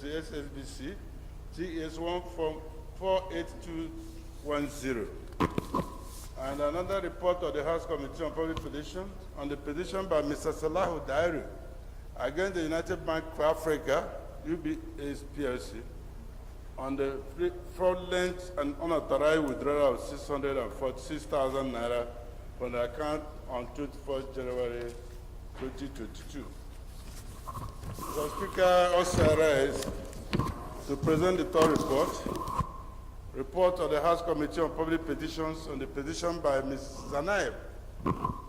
Agency, SSBC, TS1 from 48210. And another report of the House Committee on Public Petition on the petition by Mr. Salahu Dairu against the United Bank for Africa, UBA's PLC, on the fraudulent and unauthorized withdrawal of 646,000 naira from the account on 21st January 2022. The Speaker also arrives to present the third report of the House Committee on Public Petitions on the petition by Ms. Zanaib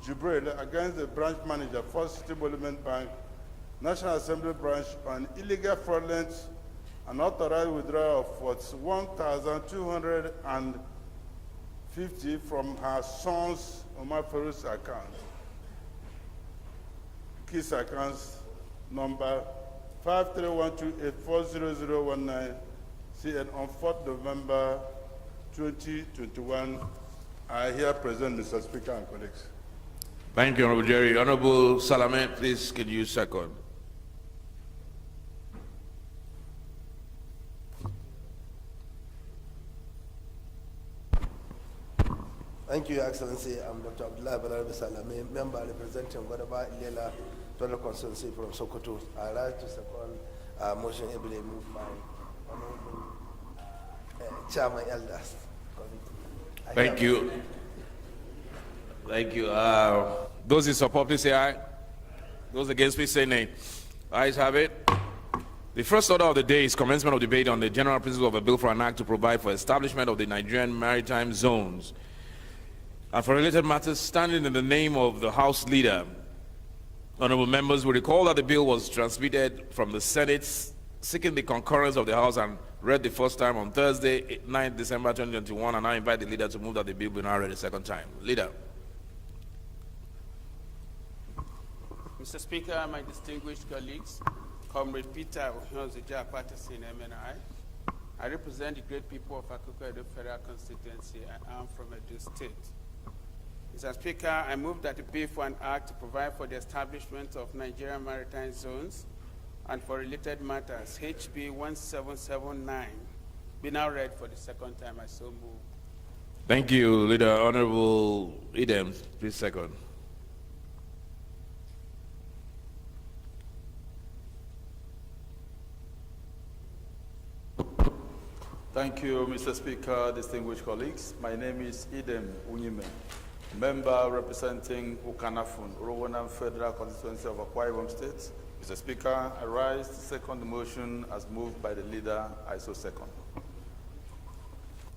Jibril against the branch manager, First City Monument Bank, National Assembly branch, on illegal, fraudulent, and authorized withdrawal of 1,250 from her son's Omar Farouk's account. KISS accounts number 5312840019, CN on 4th November 2021. I here present, Mr. Speaker and colleagues. Thank you, Honorable Jerry. Honorable Salame, please, can you second? Thank you, Your Excellency. I'm Dr. Abdullah Balarabi Salame, member representing Godaba Ilela Federal Constituency from Sokoto. I rise to second motion ably moved by Honorable Chairman Elders. Thank you. Thank you. Those in support, please say aye. Those against, please say nay. Ayes have it. The first order of the day is commencement of debate on the general principles of a bill for an act to provide for establishment of the Nigerian maritime zones and for related matters, standing in the name of the House Leader. Honorable members will recall that the bill was transmitted from the Senate seeking the concurrence of the House and read the first time on Thursday, 9th December 2021, and I invite the Leader to move that the bill be now read a second time. Leader. Mr. Speaker, my distinguished colleagues, Comrade Peter Ohionzija Patterson, MNI. I represent the great people of Akoko Edo Federal Constituency. I am from Edo State. Mr. Speaker, I move that the bill for an act to provide for the establishment of Nigerian maritime zones and for related matters, HB 1779, be now read for the second time. I so move. Thank you, Leader. Honorable Idem, please second. Thank you, Mr. Speaker, distinguished colleagues. My name is Idem Unyime, member representing Ukanafun, Rowanam Federal Constituency of Akwa Ibom State. Mr. Speaker, I rise to second the motion as moved by the Leader. I so second.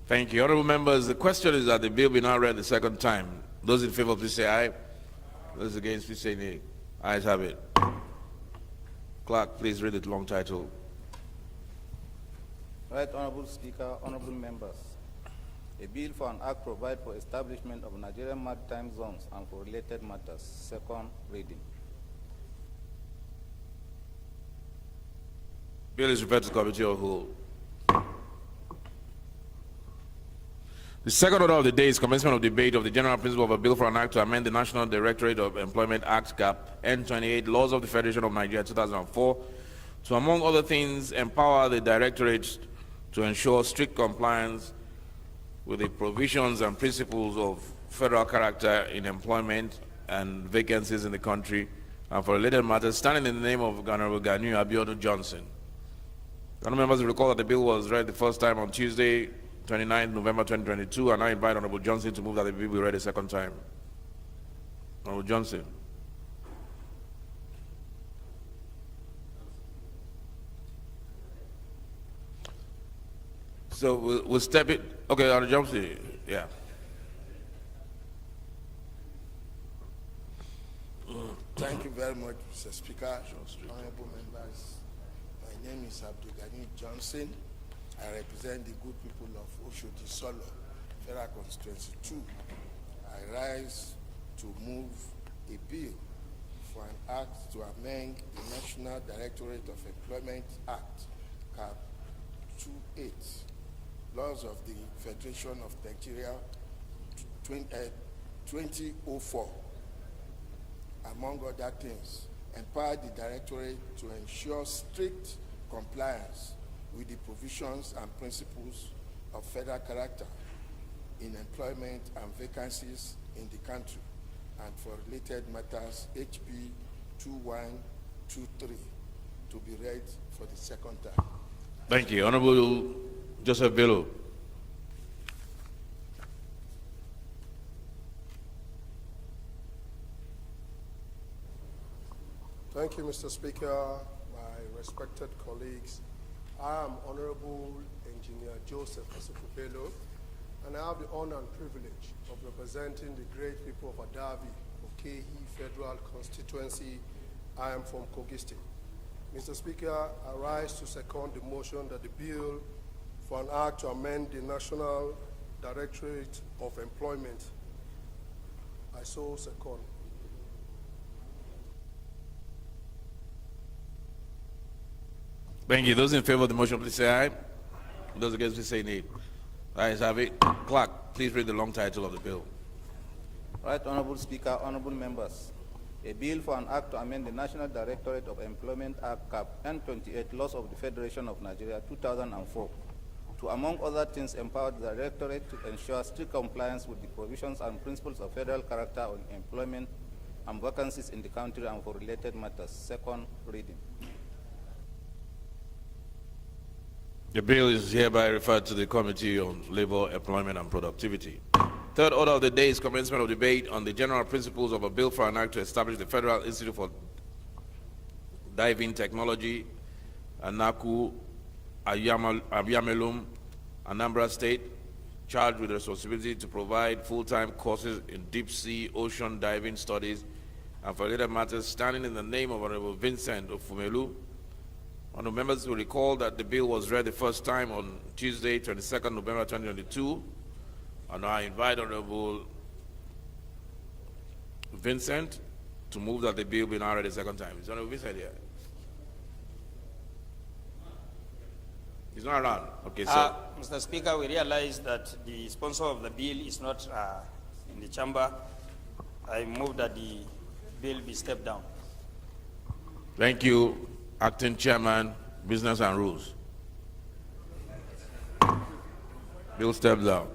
Thank you. Honorable members, the question is that the bill be now read the second time. Those in favor, please say aye. Those against, please say nay. Ayes have it. Clerk, please read the long title. Right Honorable Speaker, honorable members. A bill for an act provide for establishment of Nigerian maritime zones and for related matters. Second reading. Bill is referred to committee of whole. The second order of the day is commencement of debate of the general principle of a bill for an act to amend the National Directorate of Employment Act (CAP) N28 Laws of the Federation of Nigeria 2004 to, among other things, empower the Directorate to ensure strict compliance with the provisions and principles of federal character in employment and vacancies in the country, and for related matters, standing in the name of Honorable Ganu Abiodun Johnson. Honorable members will recall that the bill was read the first time on Tuesday, 29th November 2022, and I invite Honorable Johnson to move that the bill be read a second time. Honorable Johnson. So we'll step it. Okay, Honorable Johnson. Yeah. Thank you very much, Mr. Speaker, honorable members. My name is Abdulgani Johnson. I represent the good people of Oshodi Solo, Federal Constituency 2. I rise to move a bill for an act to amend the National Directorate of Employment Act, CAP 28, Laws of the Federation of Nigeria 2004. Among other things, empower the Directorate to ensure strict compliance with the provisions and principles of federal character in employment and vacancies in the country, and for related matters, HB 2123, to be read for the second time. Thank you. Honorable Joseph Bello. Thank you, Mr. Speaker, my respected colleagues. I am Honorable Engineer Joseph Bello, and I have the honor and privilege of representing the great people of Adabi, Okehi Federal Constituency. I am from Kogi State. Mr. Speaker, I rise to second the motion that the bill for an act to amend the National Directorate of Employment. I so second. Thank you. Those in favor of the motion, please say aye. Those against, please say nay. Ayes have it. Clerk, please read the long title of the bill. Right Honorable Speaker, honorable members. A bill for an act to amend the National Directorate of Employment Act Cap N28 Laws of the Federation of Nigeria 2004 to, among other things, empower the Directorate to ensure strict compliance with the provisions and principles of federal character on employment and vacancies in the country and for related matters. Second reading. The bill is hereby referred to the Committee on Labor, Employment and Productivity. Third order of the day is commencement of debate on the general principles of a bill for an act to establish the Federal Institute for Diving Technology, Anaku, Abiamelum, Anambra State, charged with the responsibility to provide full-time courses in deep-sea ocean diving studies and for related matters, standing in the name of Honorable Vincent Ofumelu. Honorable members will recall that the bill was read the first time on Tuesday, 22nd November 2022. And I invite Honorable Vincent to move that the bill be now read a second time. Is Honorable Vincent here? He's not around. Okay, so. Mr. Speaker, we realize that the sponsor of the bill is not in the chamber. I move that the bill be stepped down. Thank you, Acting Chairman, Business and Rules. Bill steps down.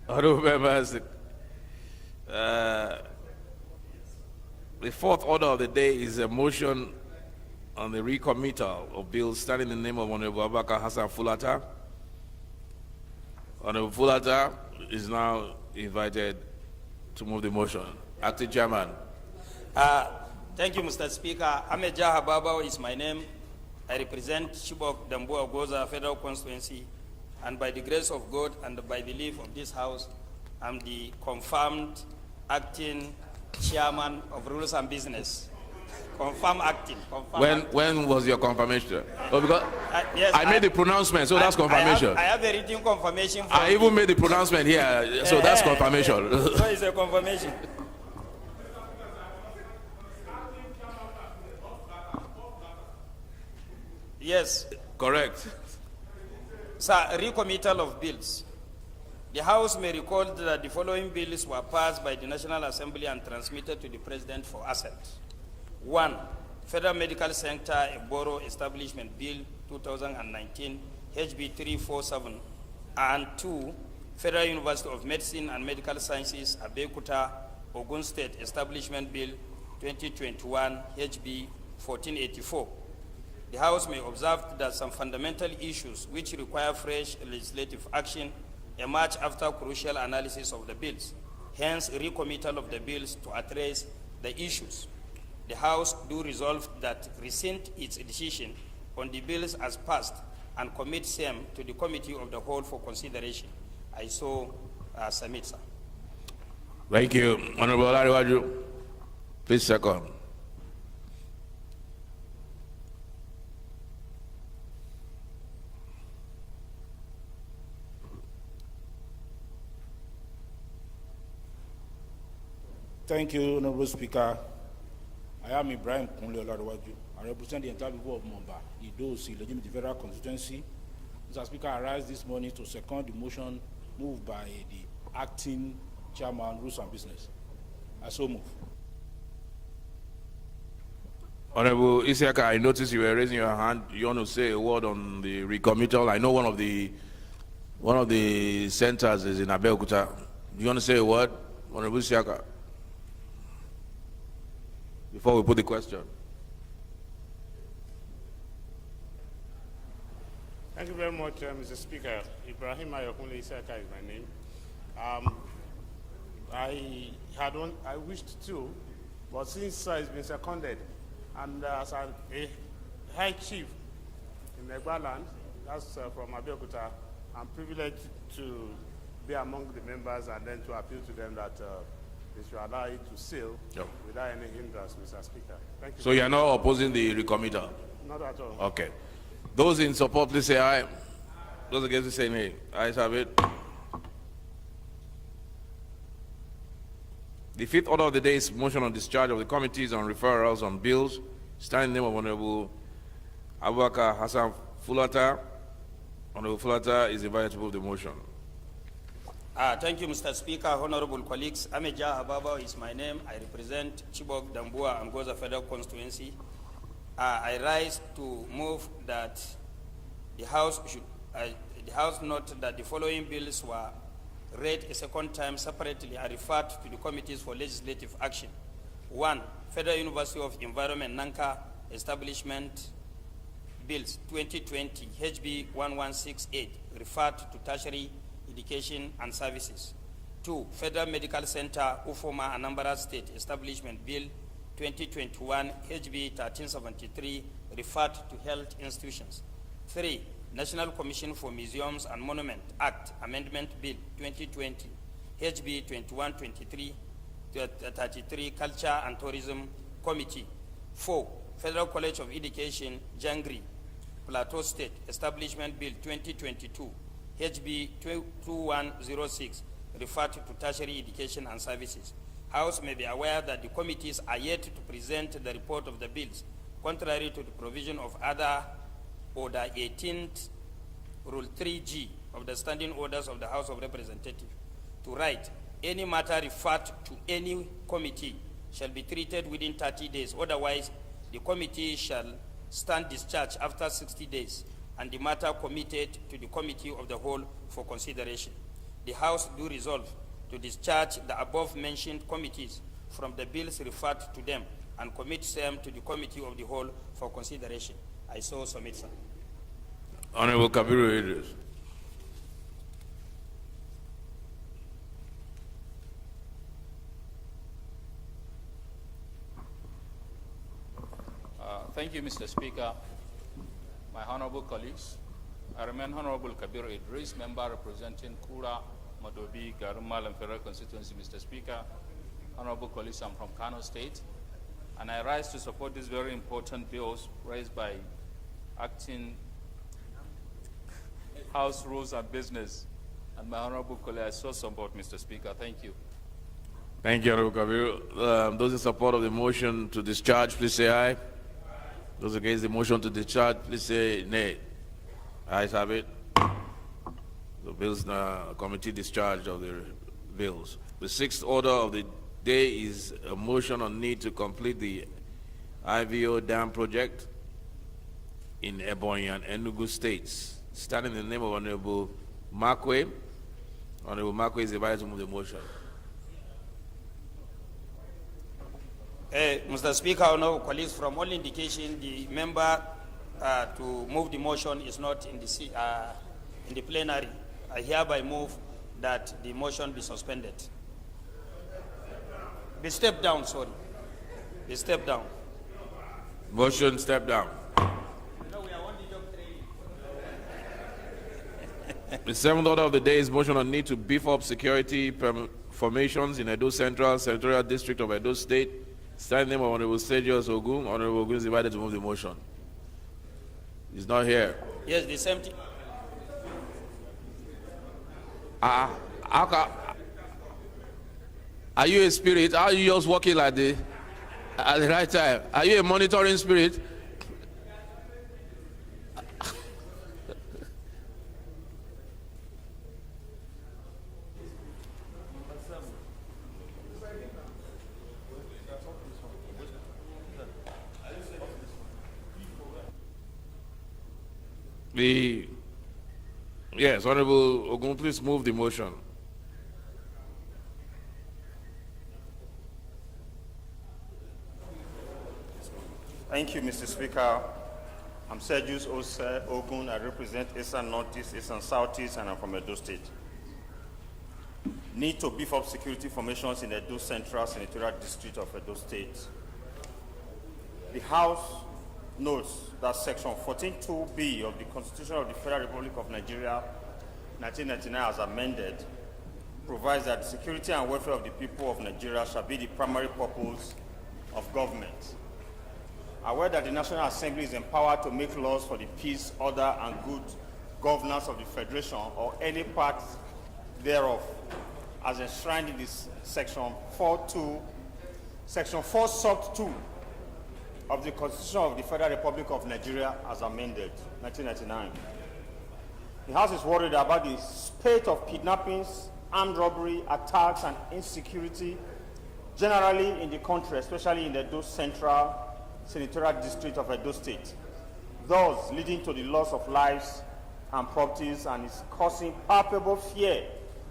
Honorable members, the fourth order of the day is a motion on the recommittal of bills standing in the name of Honorable Abubakar Hassan Fulata. Honorable Fulata is now invited to move the motion. Acting Chairman. Thank you, Mr. Speaker. Ameja Hababa is my name. I represent Chibok Damboa Goza Federal Constituency, and by the grace of God and by the leave of this House, I'm the confirmed acting chairman of Rules and Business. Confirmed acting. When was your confirmation? Oh, because yes, I made the pronouncement, so that's confirmation. I have a written confirmation. I even made the pronouncement here, so that's confirmation. So it's a confirmation. Yes. Correct. Sir, recommittal of bills. The House may recall that the following bills were passed by the National Assembly and transmitted to the President for assent. 1. Federal Medical Center Borough Establishment Bill 2019, HB 347, and 2. Federal University of Medicine and Medical Sciences, Abeokuta, Ogun State Establishment Bill 2021, HB 1484. The House may observe that some fundamental issues which require fresh legislative action emerge after crucial analysis of the bills. Hence, recommittal of the bills to address the issues. The House do resolve that rescind its decision on the bills as passed and commit same to the Committee of the Whole for consideration. I so submit, sir. Thank you. Honorable Olariwaju, please second. Thank you, Honorable Speaker. I am Ibrahim Kunle Olariwaju. I represent the entire people of Momba, Ido-Osi, Legitimate Federal Constituency, Mr. Speaker, I rise this morning to second the motion moved by the acting chairman, Rules and Business. I so move. Honorable Isiaka, I noticed you were raising your hand. You want to say a word on the recommittal? I know one of the centers is in Abeokuta. Do you want to say a word, Honorable Isiaka, before we put the question? Thank you very much, Mr. Speaker. Ibrahim Ayokunle Isiaka is my name. I wished to, but since it's been seconded, and as a high chief in Egbaland, that's from Abeokuta, I'm privileged to be among the members and then to appeal to them that they should allow it to sail without any hindrance, Mr. Speaker. Thank you. So you are not opposing the recommittal? Not at all. Okay. Those in support, please say aye. Those against, say nay. Ayes have it. The fifth order of the day is motion on discharge of the committees on referrals on bills. Standing name of Honorable Abubakar Hassan Fulata. Honorable Fulata is invited to move the motion. Thank you, Mr. Speaker. Honorable colleagues, Ameja Ababa is my name. I represent Chibok, Dambua, and Goza Federal Constituency. I rise to move that the House note that the following bills were read a second time separately are referred to the committees for legislative action. 1. Federal University of Environment Nanka Establishment Bills 2020 HB 1168 referred to tertiary education and services. 2. Federal Medical Center Ufoma Anambra State Establishment Bill 2021 HB 1373 referred to health institutions. 3. National Commission for Museums and Monument Act Amendment Bill 2020 HB 2123 33 Culture and Tourism Committee. 4. Federal College of Education Jangri Plateau State Establishment Bill 2022 HB 2106 referred to tertiary education and services. House may be aware that the committees are yet to present the report of the bills, contrary to the provision of other Order 18th, Rule 3G of the Standing Orders of the House of Representatives. To write, any matter referred to any committee shall be treated within 30 days. Otherwise, the committee shall stand discharged after 60 days, and the matter committed to the Committee of the Whole for consideration. The House do resolve to discharge the above-mentioned committees from the bills referred to them and commit them to the Committee of the Whole for consideration. I so submit, sir. Honorable Kabiru Idris. Thank you, Mr. Speaker. My honorable colleagues, I remain Honorable Kabiru Idris, member representing Kura, Madobi, Garumal, and Federal Constituency, Mr. Speaker. Honorable colleagues, I'm from Kano State, and I rise to support these very important bills raised by Acting House Rules and Business. And my honorable colleague, I so support, Mr. Speaker. Thank you. Thank you, Honorable Kabiru. Those in support of the motion to discharge, please say aye. Those against the motion to discharge, please say nay. Ayes have it. The bills committee discharge of the bills. The sixth order of the day is a motion on need to complete the IVO dam project in Ebonyi and Enugu states. Standing in the name of Honorable Markwe. Honorable Markwe is invited to move the motion. Mr. Speaker, honorable colleagues, from all indication, the member to move the motion is not in the plenary. I hereby move that the motion be suspended. Be stepped down, sorry. Be stepped down. Motion step down. The seventh order of the day is motion on need to beef up security formations in Edo Central, Senatorial District of Edo State. Standing name of Honorable Sergius Ogun. Honorable Ogun is invited to move the motion. He's not here. Yes, the same thing. Are you a spirit? Are you just working at the right time? Are you a monitoring spirit? Yes, Honorable Ogun, please move the motion. Thank you, Mr. Speaker. I'm Sergius Ose Ogun. I represent Eastern Northeast, Eastern Southeast, and I'm from Edo State. Need to beef up security formations in Edo Central Senatorial District of Edo State. The House notes that Section 14(2)(b) of the Constitution of the Federal Republic of Nigeria, 1999 as amended, provides that the security and welfare of the people of Nigeria shall be the primary purpose of government. Aware that the National Assembly is empowered to make laws for the peace, order, and good governance of the Federation or any part thereof, as enshrined in this Section 4 sub 2 of the Constitution of the Federal Republic of Nigeria as amended, 1999. The House is worried about the spate of kidnappings, armed robbery, attacks, and insecurity generally in the country, especially in the Edo Central Senatorial District of Edo State, thus leading to the loss of lives and properties, and is causing palpable fear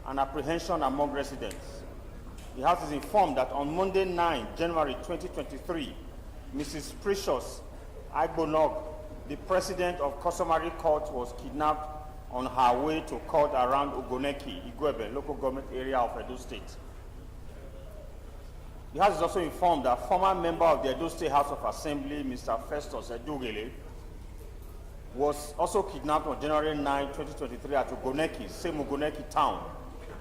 and apprehension among residents. The House is informed that on Monday 9 January 2023, Mrs. Precious Agbonog, the president of Customary Court, was kidnapped on her way to court around Ogoneki, Igwebe, local government area of Edo State. The House is also informed that former member of the Edo State House of Assembly, Mr. Festus Edugele, was also kidnapped on January 9, 2023 at Ogoneki, same Ogoneki town,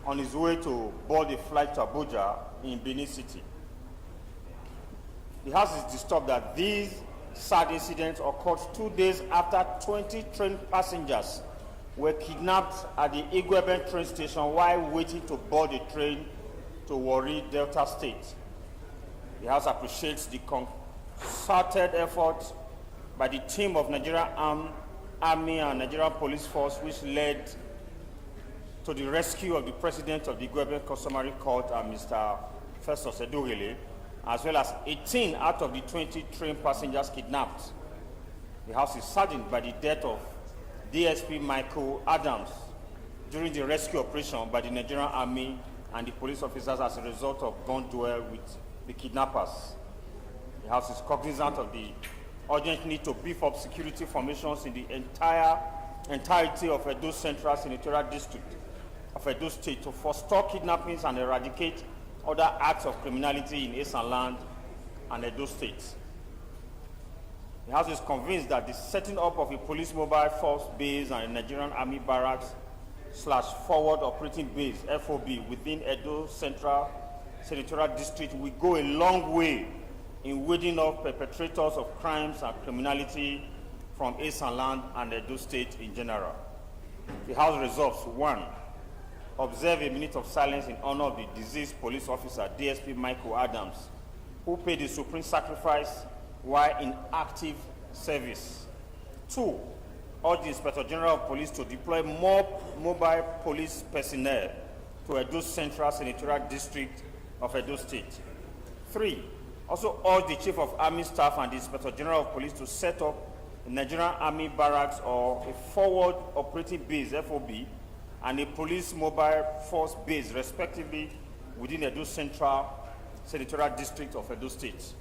on his way to board a flight to Abuja in Benin City. The House is disturbed that these sad incidents occurred 2 days after 20 train passengers were kidnapped at the Igweben train station while waiting to board a train to Warri, Delta State. The House appreciates the concerted effort by the team of Nigerian Army and Nigerian Police Force, which led to the rescue of the President of the Igweben Customary Court, Mr. Festus Edugele, as well as 18 out of the 20 train passengers kidnapped. The House is saddened by the death of DSP Michael Adams during the rescue operation by the Nigerian Army and the police officers as a result of gun duel with the kidnappers. The House is cognizant of the urgent need to beef up security formations in the entirety of Edo Central Senatorial District of Edo State to forestall kidnappings and eradicate other acts of criminality in Eastern Land and Edo State. The House is convinced that the setting up of a police mobile force base and a Nigerian Army barracks / forward operating base (FOB) within Edo Central Senatorial District will go a long way in weeding off perpetrators of crimes and criminality from Eastern Land and Edo State in general. The House resolves: 1. Observe a minute of silence in honor of the deceased police officer, DSP Michael Adams, who paid the supreme sacrifice while in active service. 2. Urge the Inspector General of Police to deploy more mobile police personnel to Edo Central Senatorial District of Edo State. 3. Also urge the Chief of Army Staff and the Inspector General of Police to set up a Nigerian Army barracks or a forward operating base (FOB) and a police mobile force base, respectively, within Edo Central Senatorial District of Edo State.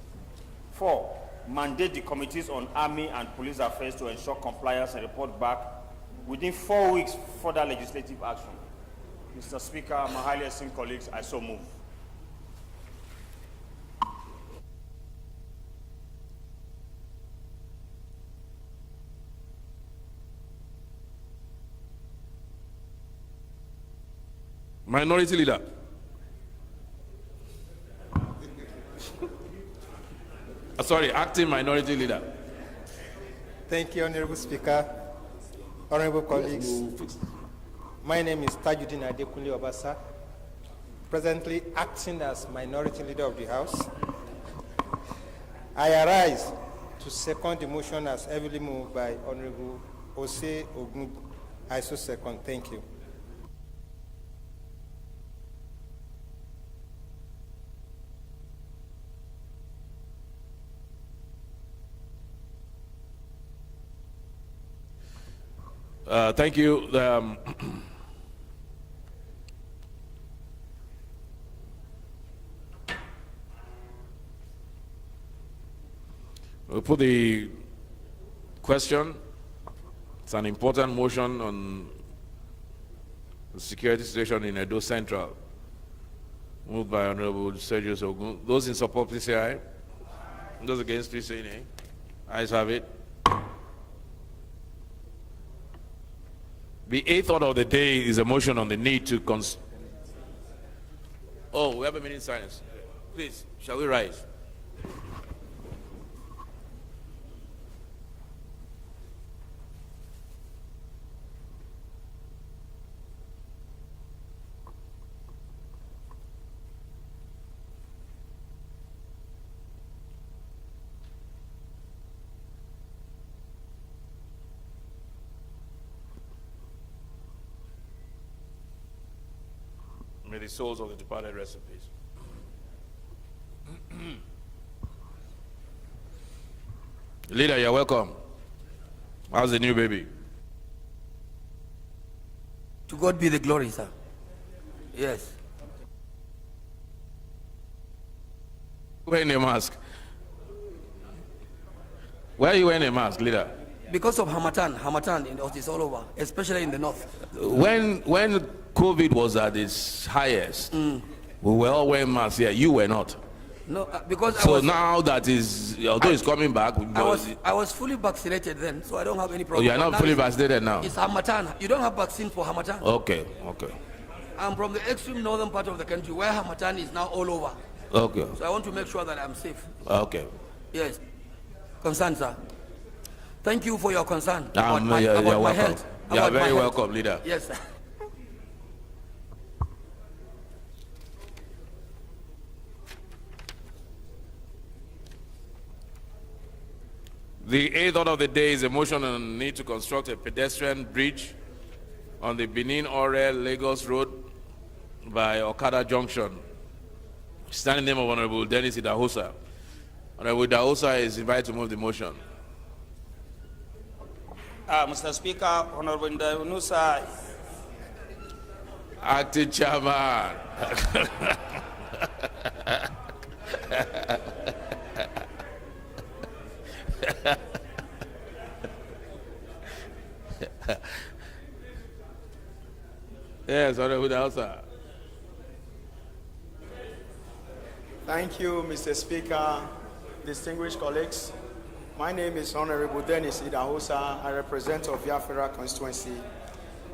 4. Mandate the committees on Army and Police Affairs to ensure compliance and report back within 4 weeks further legislative action. Mr. Speaker, my highly esteemed colleagues, I so move. Minority Leader. Sorry, Acting Minority Leader. Thank you, Honorable Speaker. Honorable colleagues, my name is Tajuddin Adekunle Obasa, presently acting as Minority Leader of the House. I arise to second the motion as heavily moved by Honorable Ose Ogun. I so second. Thank you. Thank you. We'll put the question. It's an important motion on the security situation in Edo Central. Moved by Honorable Sergio Ogun. Those in support, please say aye. Those against, please say nay. Ayes have it. The eighth order of the day is a motion on the need to Oh, we have a minute silence. Please, shall we rise? May the souls of the departed rest in peace. Leader, you're welcome. How's the new baby? To God be the glory, sir. Yes. Wearing a mask. Why are you wearing a mask, leader? Because of Hamatan, it's all over, especially in the north. When COVID was at its highest, we were all wearing masks here. You were not. No, because so now that is, although it's coming back, I was fully vaccinated then, so I don't have any oh, problem. you are not fully vaccinated now. It's Hamatan. You don't have vaccine for Hamatan. Okay. I'm from the extreme northern part of the country where Hamatan is now all over. Okay. So I want to make sure that I'm safe. Okay. Yes. Concern, sir. Thank you for your concern about my health. You are very welcome, leader. Yes, sir. The eighth order of the day is a motion on the need to construct a pedestrian bridge on the Benin-Ore Lagos Road by Okada Junction. Standing name of Honorable Dennis Idahosa. Honorable Idahosa is invited to move the motion. Mr. Speaker, Honorable Idahosa. Acting Chairman. Yes, Honorable Idahosa. Thank you, Mr. Speaker, distinguished colleagues. My name is Honorable Dennis Idahosa. I represent Oviafera constituency.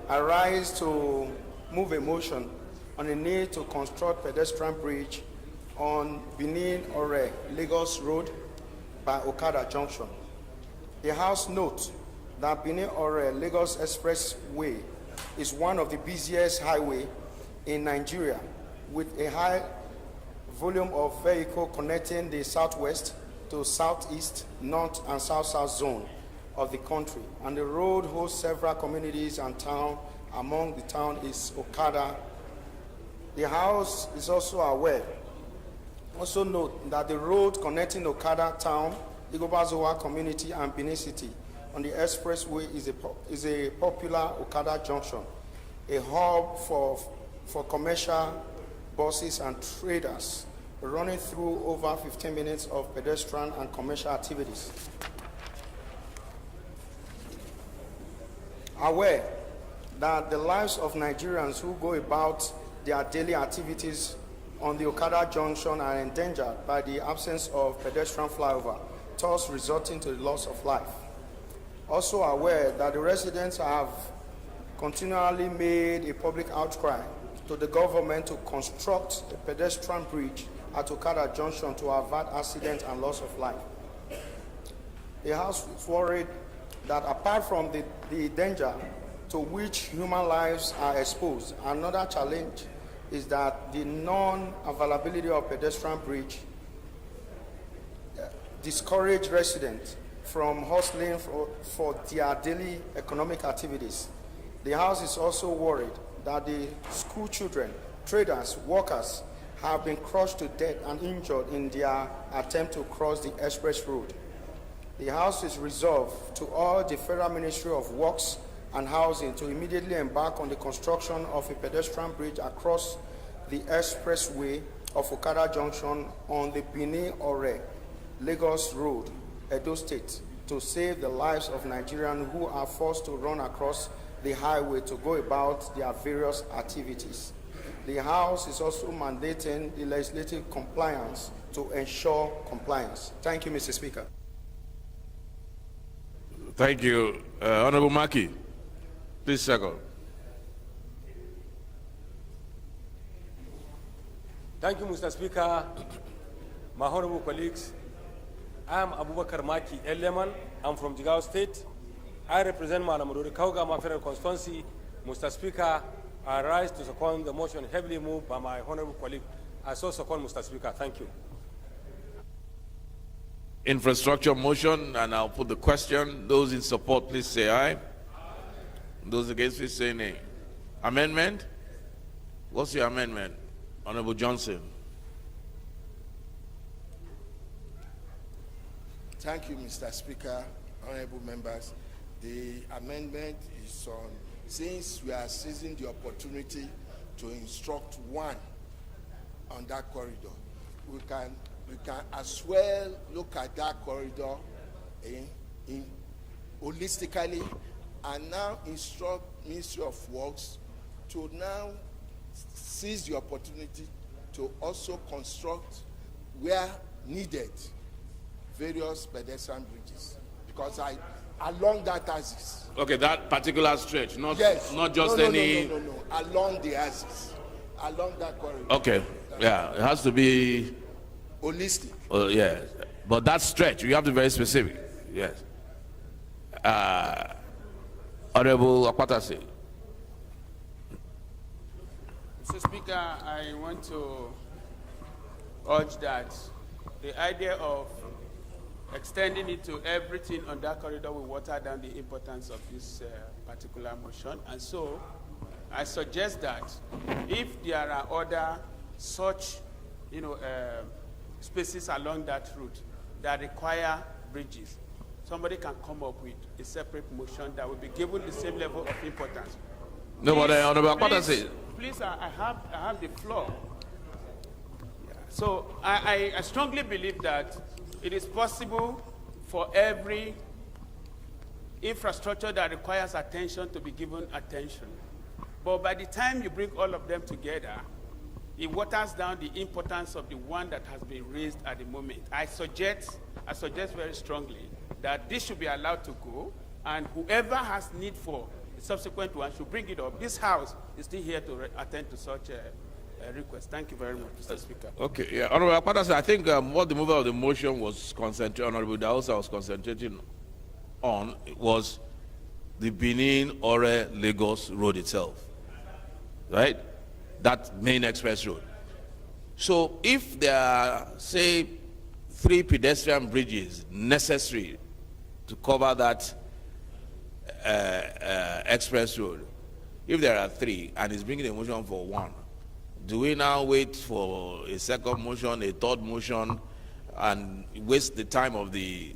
I rise to move a motion on the need to construct pedestrian bridge on Benin-Ore Lagos Road by Okada Junction. The House notes that Benin-Ore Lagos Expressway is one of the busiest highways in Nigeria with a high volume of vehicles connecting the southwest to southeast, north, and south-south zone of the country. And the road hosts several communities and towns. Among the town is Okada. The House is also aware. Also note that the road connecting Okada town, Igobazowa community, and Benin City on the expressway is a popular Okada junction, a hub for commercial buses and traders, running through over 15 minutes of pedestrian and commercial activities. Aware that the lives of Nigerians who go about their daily activities on the Okada junction are endangered by the absence of pedestrian flyover, thus resulting to the loss of life. Also aware that the residents have continually made a public outcry to the government to construct a pedestrian bridge at Okada junction to avert accident and loss of life. The House is worried that apart from the danger to which human lives are exposed, another challenge is that the non-availability of pedestrian bridge discourage residents from hustling for their daily economic activities. The House is also worried that the school children, traders, workers have been crushed to death and injured in their attempt to cross the express road. The House is resolved to urge the Federal Ministry of Works and Housing to immediately embark on the construction of a pedestrian bridge across the expressway of Okada Junction on the Benin-Ore, Lagos Road, Edo State, to save the lives of Nigerians who are forced to run across the highway to go about their various activities. The House is also mandating the legislative compliance to ensure compliance. Thank you, Mr. Speaker. Thank you. Honorable Maki, please second. Thank you, Mr. Speaker. My honorable colleagues, I am Abubakar Maki Eleman. I'm from Jigawa State. I represent Malamudori Kaugama Federal Constituency. Mr. Speaker, I rise to second the motion heavily moved by my honorable colleague. I so second, Mr. Speaker. Thank you. Infrastructure motion, and I'll put the question. Those in support, please say aye. Those against, please say nay. Amendment? What's your amendment? Honorable Johnson. Thank you, Mr. Speaker, honorable members. The amendment is on, since we are seizing the opportunity to instruct one on that corridor, we can as well look at that corridor in holistically and now instruct Ministry of Works to now seize the opportunity to also construct where needed various pedestrian bridges, because along that axis. Okay, that particular stretch, not yes. not just no, any. No, along the axis, along that corridor. Okay, yeah, it has to be holistic. Yeah, but that stretch, you have to be very specific. Yes. Honorable Akwatase. Mr. Speaker, I want to urge that the idea of extending it to everything on that corridor will water down the importance of this particular motion. And so I suggest that if there are other such, spaces along that route that require bridges, somebody can come up with a separate motion that will be given the same level of importance. No, but Honorable Akwatase. Please, I have the floor. So I strongly believe that it is possible for every infrastructure that requires attention to be given attention. But by the time you bring all of them together, it waters down the importance of the one that has been raised at the moment. I suggest very strongly that this should be allowed to go, and whoever has need for the subsequent one should bring it up. This House is still here to attend to such a request. Thank you very much, Mr. Speaker. Okay, yeah, Honorable Akwatase, I think what the mover of the motion was concentrating, Honorable Dausa was concentrating on was the Benin-Ore Lagos road itself, right? That main express road. So if there are, say, 3 pedestrian bridges necessary to cover that express road, if there are 3 and it's bringing a motion for 1, do we now wait for a second motion, a third motion, and waste the time of the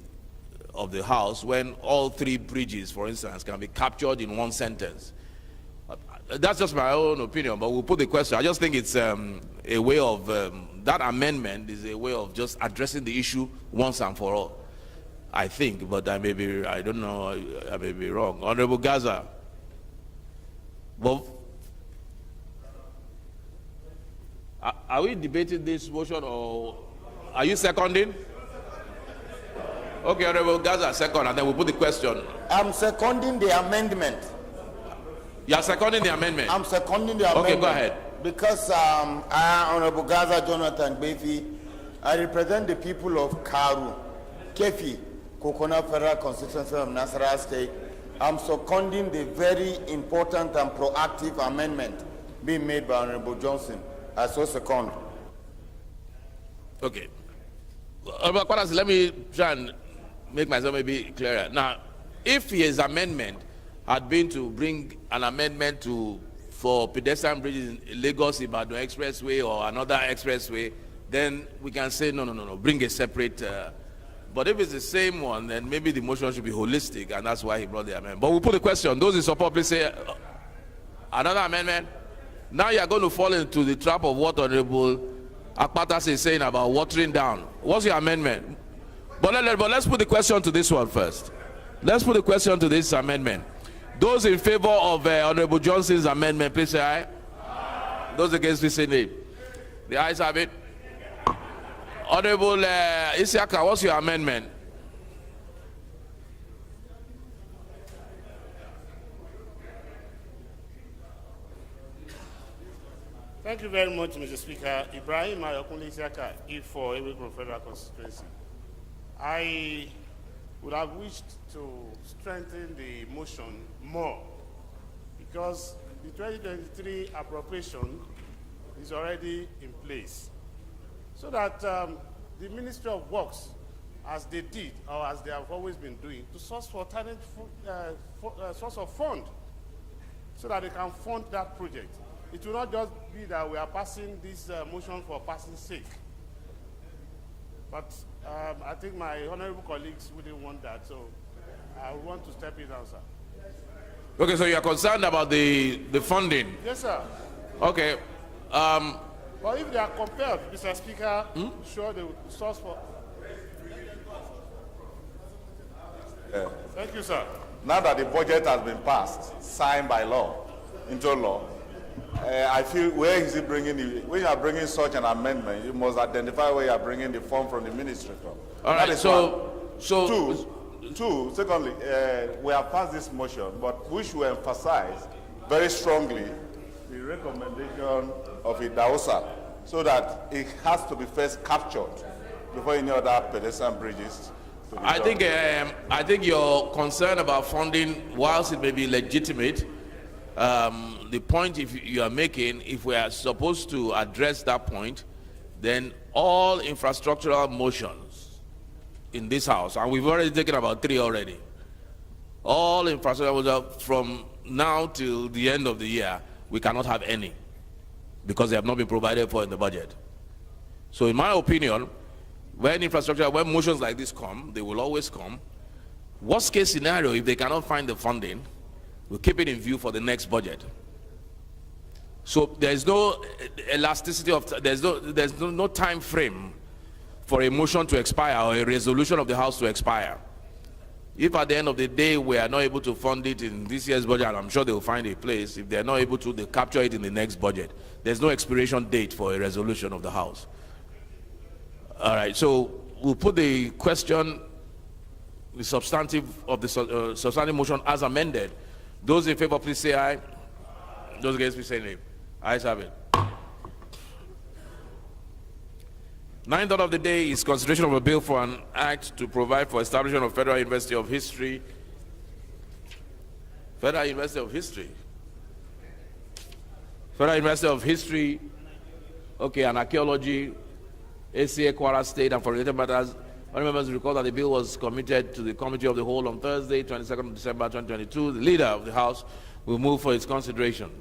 House when all 3 bridges, for instance, can be captured in one sentence? That's just my own opinion, but we'll put the question. I just think it's a way of, that amendment is a way of just addressing the issue once and for all, I think, but I may be, I don't know, I may be wrong. Honorable Gaza. But are we debating this motion, or are you seconding? Okay, Honorable Gaza, second, and then we'll put the question. I'm seconding the amendment. You are seconding the amendment? I'm seconding the amendment. Okay, go ahead. Because I, Honorable Gaza Jonathan Befi, I represent the people of Karu, Kefi, Kokona Federal Constituency of Nasarawa State. I'm seconding the very important and proactive amendment being made by Honorable Johnson. I so second. Okay. Let me try and make myself maybe clearer. Now, if his amendment had been to bring an amendment for pedestrian bridges in Lagos Ibadan Expressway or another expressway, then we can say no, bring a separate But if it's the same one, then maybe the motion should be holistic, and that's why he brought the amendment. But we'll put the question. Those in support, please say another amendment. Now you are going to fall into the trap of what Honorable Akpatas is saying about watering down. What's your amendment? But let's put the question to this one first. Let's put the question to this amendment. Those in favor of Honorable Johnson's amendment, please say aye. Aye. Those against, please say nay. The ayes have it. Honorable Isiaka, what's your amendment? Thank you very much, Mr. Speaker. Ibrahim Ayokunle Isiaka, E4, Ewekun Federal Constituency. I would have wished to strengthen the motion more because the 2023 appropriation is already in place. So that the Ministry of Works, as they did, or as they have always been doing, to source for alternate source of fund, so that they can fund that project. It will not just be that we are passing this motion for passing sake. But I think my honorable colleagues wouldn't want that, so I want to step in now, sir. Okay, so you are concerned about the funding? Yes, sir. Okay. But if they are compelled, Mr. Speaker, sure they will source for. Thank you, sir. Now that the budget has been passed, signed by law, into law, I feel where is it bringing the, when you are bringing such an amendment, you must identify where you are bringing the form from the ministry from. All right, Secondly, we have passed this motion, but we should emphasize very strongly the recommendation of Idahosa so that it has to be first captured before any other pedestrian bridges. I think your concern about funding, whilst it may be legitimate, the point you are making, if we are supposed to address that point, then all infrastructural motions in this house, and we've already taken about 3 already, all infrastructural motions from now till the end of the year, we cannot have any because they have not been provided for in the budget. So in my opinion, when motions like this come, they will always come. Worst case scenario, if they cannot find the funding, we'll keep it in view for the next budget. So there's no elasticity of, there's no time frame for a motion to expire or a resolution of the House to expire. If at the end of the day we are not able to fund it in this year's budget, and I'm sure they will find a place, if they're not able to, they capture it in the next budget. There's no expiration date for a resolution of the House. All right, so we'll put the question, the substantive of the substantive motion as amended. Those in favor, please say aye. Those against, please say nay. Ayes have it. 9th order of the day is consideration of a bill for an act to provide for establishment of Federal University of History. Federal University of History. Federal University of History, okay, and Archaeology, ACA, Kwara State, and for related matters. Honorable members recall that the bill was committed to the Committee of the Whole on Thursday, 22nd of December 2022. The leader of the House will move for its consideration.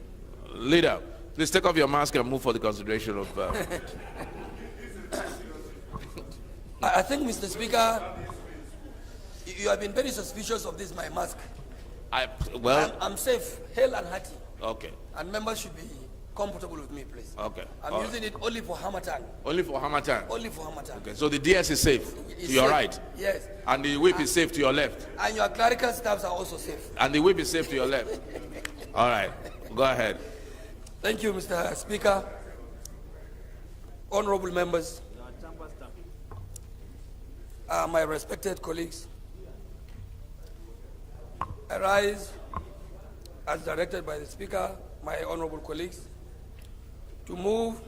Leader, please take off your mask and move for the consideration of... I think, Mr. Speaker, you have been very suspicious of this, my mask. I'm safe, hale and hearty. Okay. And members should be comfortable with me, please. Okay. I'm using it only for Hamatan. Only for Hamatan? Only for Hamatan. Okay, so the DS is safe to your right? Yes. And the whip is safe to your left? And your clerical staffs are also safe. And the whip is safe to your left? All right, go ahead. Thank you, Mr. Speaker. Honorable members, my respected colleagues, I rise as directed by the Speaker, my honorable colleagues, to move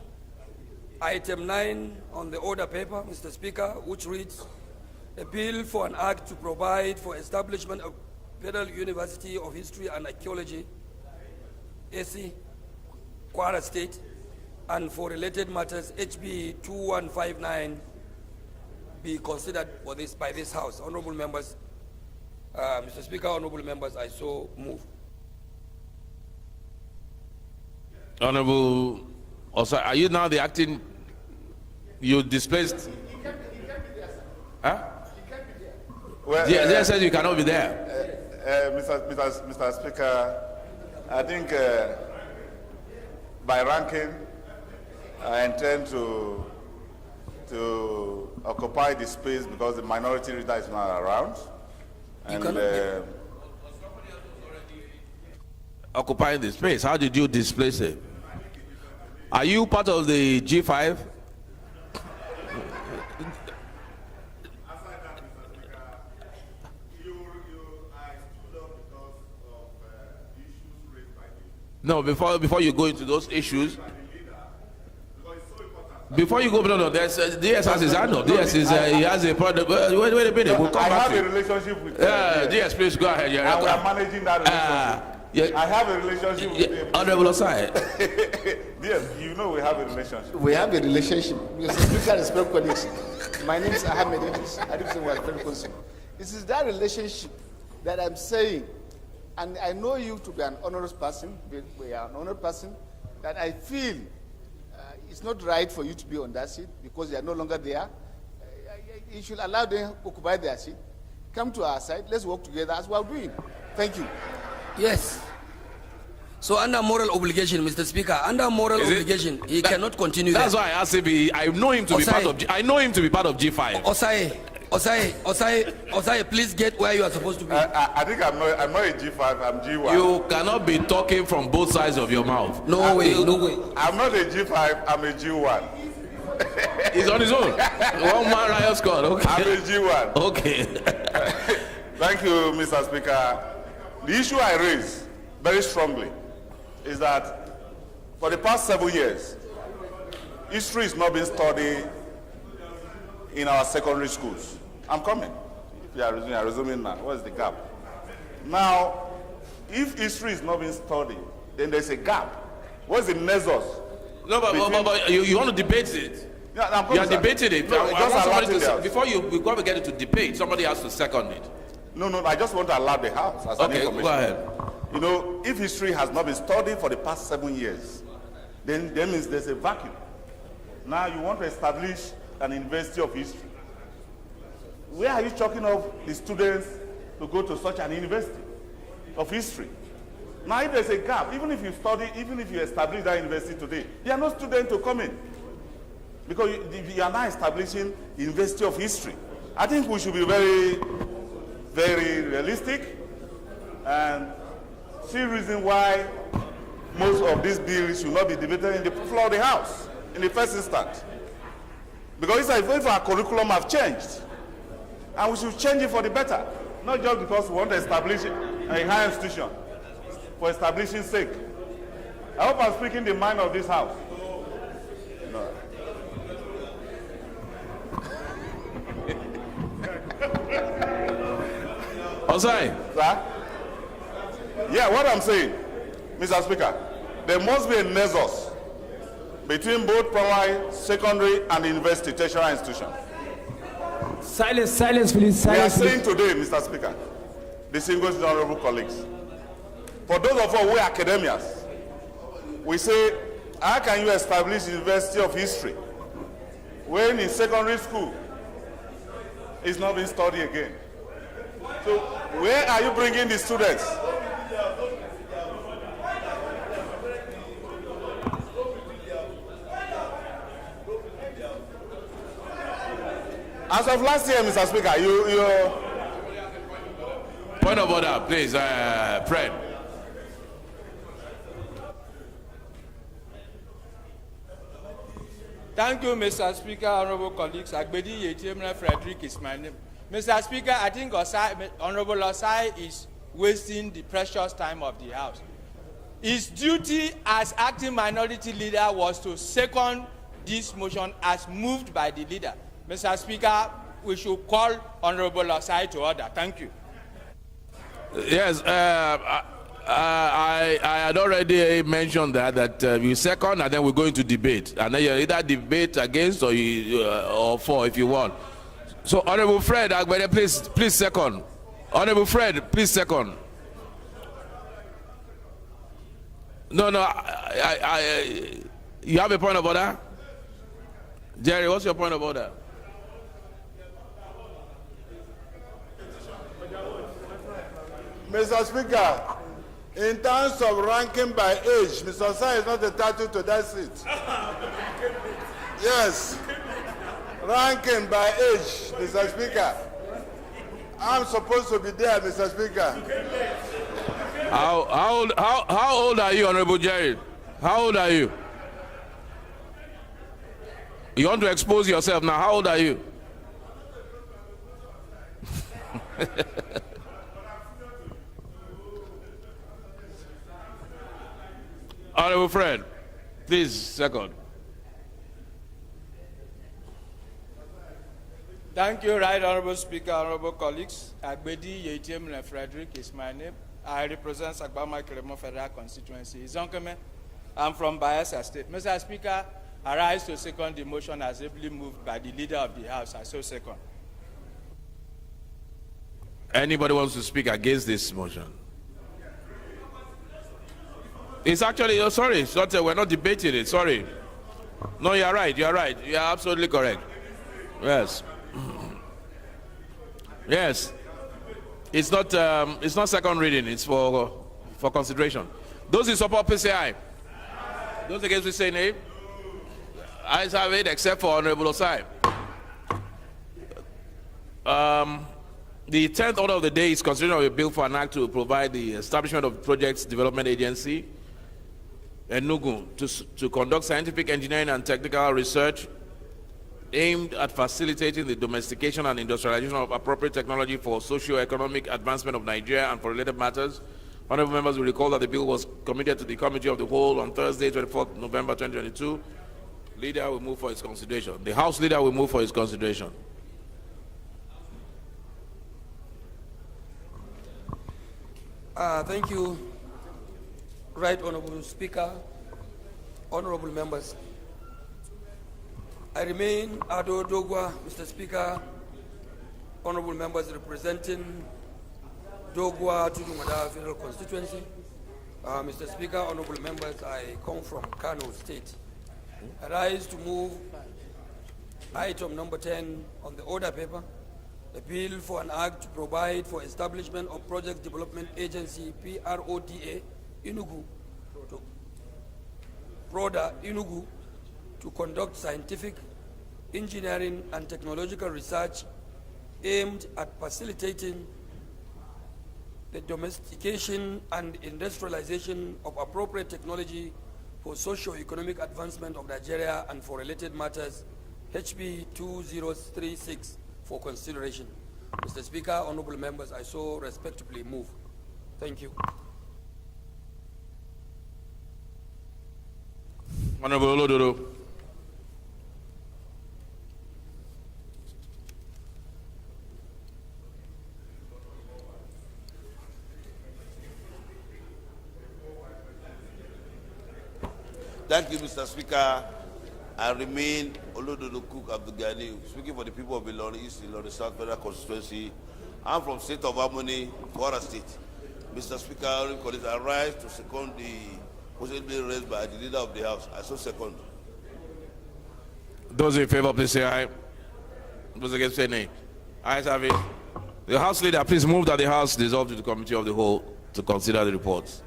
item 9 on the order paper, Mr. Speaker, which reads, a bill for an act to provide for establishment of Federal University of History and Archaeology, AC, Kwara State, and for related matters, HB 2159, be considered for this by this House. Honorable members, Mr. Speaker, honorable members, I so move. Honorable, also, are you now the acting? You displaced? He can't be there, sir. Huh? He can't Well, They said you cannot be there. Mr. Speaker, I think by ranking, I intend to occupy the space because the minority leader is not around. And Occupying the space. How did you displace it? Are you part of the G5? No, before you go into those issues, before you go, no, there's DS has his hand up. DS is he has a product. Wait a minute, we'll come I back have to a relationship with DS, please go ahead. and we are managing that relationship. I have a relationship with him. Honorable Osai. Yes, you know we have a relationship. We have a relationship. Mr. Speaker, respect colleagues. My name is Ahmed Idris. I do think we are very close. This is that relationship that I'm saying, and I know you to be an honorable person. We are an honorable person. That I feel it's not right for you to be on that seat because you are no longer there. You should allow them to occupy their seat. Come to our side. Let's work together as we are doing. Thank you. Yes. So under moral obligation, Mr. Speaker, under moral obligation, he cannot continue. That's there. why I asked him. I know him to be part of. I know him to be part of G5. Osai, please get where you are supposed to be. I think I'm not a G5. I'm G1. You cannot be talking from both sides of your mouth. No way. I'm not a G5. I'm a G1. He's on his own. One man riot squad. Okay. I'm a G1. Okay. Thank you, Mr. Speaker. The issue I raise very strongly is that for the past 7 years, history is not being studied in our secondary schools. I'm coming. If you are resuming now. What is the gap? Now, if history is not being studied, then there's a gap. What's the nexus? No, but you want to debate it. Yeah, you are debating it. No, before we go to get into debate, somebody has to second it. No, I just want to allow the House as an information. Go ahead. You know, if history has not been studied for the past 7 years, then that means there's a vacuum. Now you want to establish an university of history. Where are you talking of the students to go to such an university of history? Now if there's a gap, even if you establish that university today, there are no students to come in. Because you are now establishing university of history. I think we should be very, very realistic and see reason why most of these bills should not be debated in the floor of the House in the first instance. Because if our curriculum have changed, and we should change it for the better, not just because we want to establish a higher institution for establishing sake. I hope I'm speaking the mind of this House. No. Osai. Sir? Yeah, what I'm saying, Mr. Speaker, there must be a nexus between both primary, secondary, and university, tertiary institutions. Silence, please. Silence. We are saying today, Mr. Speaker, distinguished honorable colleagues, for those of us who are academians, we say, how can you establish University of History when in secondary school it's not being studied again? So where are you bringing the students? As of last year, Mr. Speaker, you Point of order, please, Fred. Thank you, Mr. Speaker, honorable colleagues. Agbedi Yetimna Frederick is my name. Mr. Speaker, I think Honorable Osai is wasting the precious time of the House. His duty as acting minority leader was to second this motion as moved by the leader. Mr. Speaker, we should call Honorable Osai to order. Thank you. Yes, I had already mentioned that you second and then we're going to debate. And then you either debate against or for if you want. So, Honorable Fred, please second. Honorable Fred, please second. No, you have a point of order? Jerry, what's your point of order? Mr. Speaker, in terms of ranking by age, Mr. Osai is not entitled to that seat. Yes. Ranking by age, Mr. Speaker. I'm supposed to be there, Mr. Speaker. How old are you, Honorable Jerry? How old are you? You want to expose yourself now. How old are you? Honorable Fred, please, second. Thank you, Right Honorable Speaker, honorable colleagues. Agbedi Yetim Frederick is my name. I represent Sagbama Kiremo Federal Constituency. Zonkeme, I'm from Bayelsa State. Mr. Speaker, I rise to second the motion as ably moved by the leader of the House. I so second. Anybody wants to speak against this motion? It's actually, oh, sorry, it's not, we're not debating it, sorry. No, you're right, you're absolutely correct. Yes. Yes. It's not second reading, it's for consideration. Those in support, please say aye. Those against, please say nay. Ayes have it, except for Honorable Osai. The 10th order of the day is consideration of a bill for an act to provide the establishment of Projects Development Agency, Enugu, to conduct scientific, engineering, and technical research aimed at facilitating the domestication and industrialization of appropriate technology for socio-economic advancement of Nigeria and for related matters. Honorable members will recall that the bill was committed to the Committee of the Whole on Thursday, 24th November 2022. Leader will move for its consideration. The House Leader will move for its consideration. Thank you, Right Honorable Speaker, honorable members. I remain Ado Dogwa, Mr. Speaker, honorable members representing Dogwa Tudumada Federal Constituency. Mr. Speaker, honorable members, I come from Kano State. I rise to move item number 10 on the order paper, a bill for an act to provide for establishment of Project Development Agency, PRODA, Inugu, to conduct scientific, engineering, and technological research aimed at facilitating the domestication and industrialization of appropriate technology for socio-economic advancement of Nigeria and for related matters, HB 2036, for consideration. Mr. Speaker, honorable members, I so respectfully move. Thank you. Honorable Olododo. Thank you, Mr. Speaker. I remain Olododo Cook Abdugani, speaking for the people of Ilorin East, Ilorin South Federal Constituency. I'm from State of Harmony, Kwara State. Mr. Speaker, I rise to second the motion being raised by the leader of the House. I so second. Those in favor, please say aye. Those against, say nay. Ayes have it. The House Leader, please move that the House dissolve to the Committee of the Whole to consider the reports.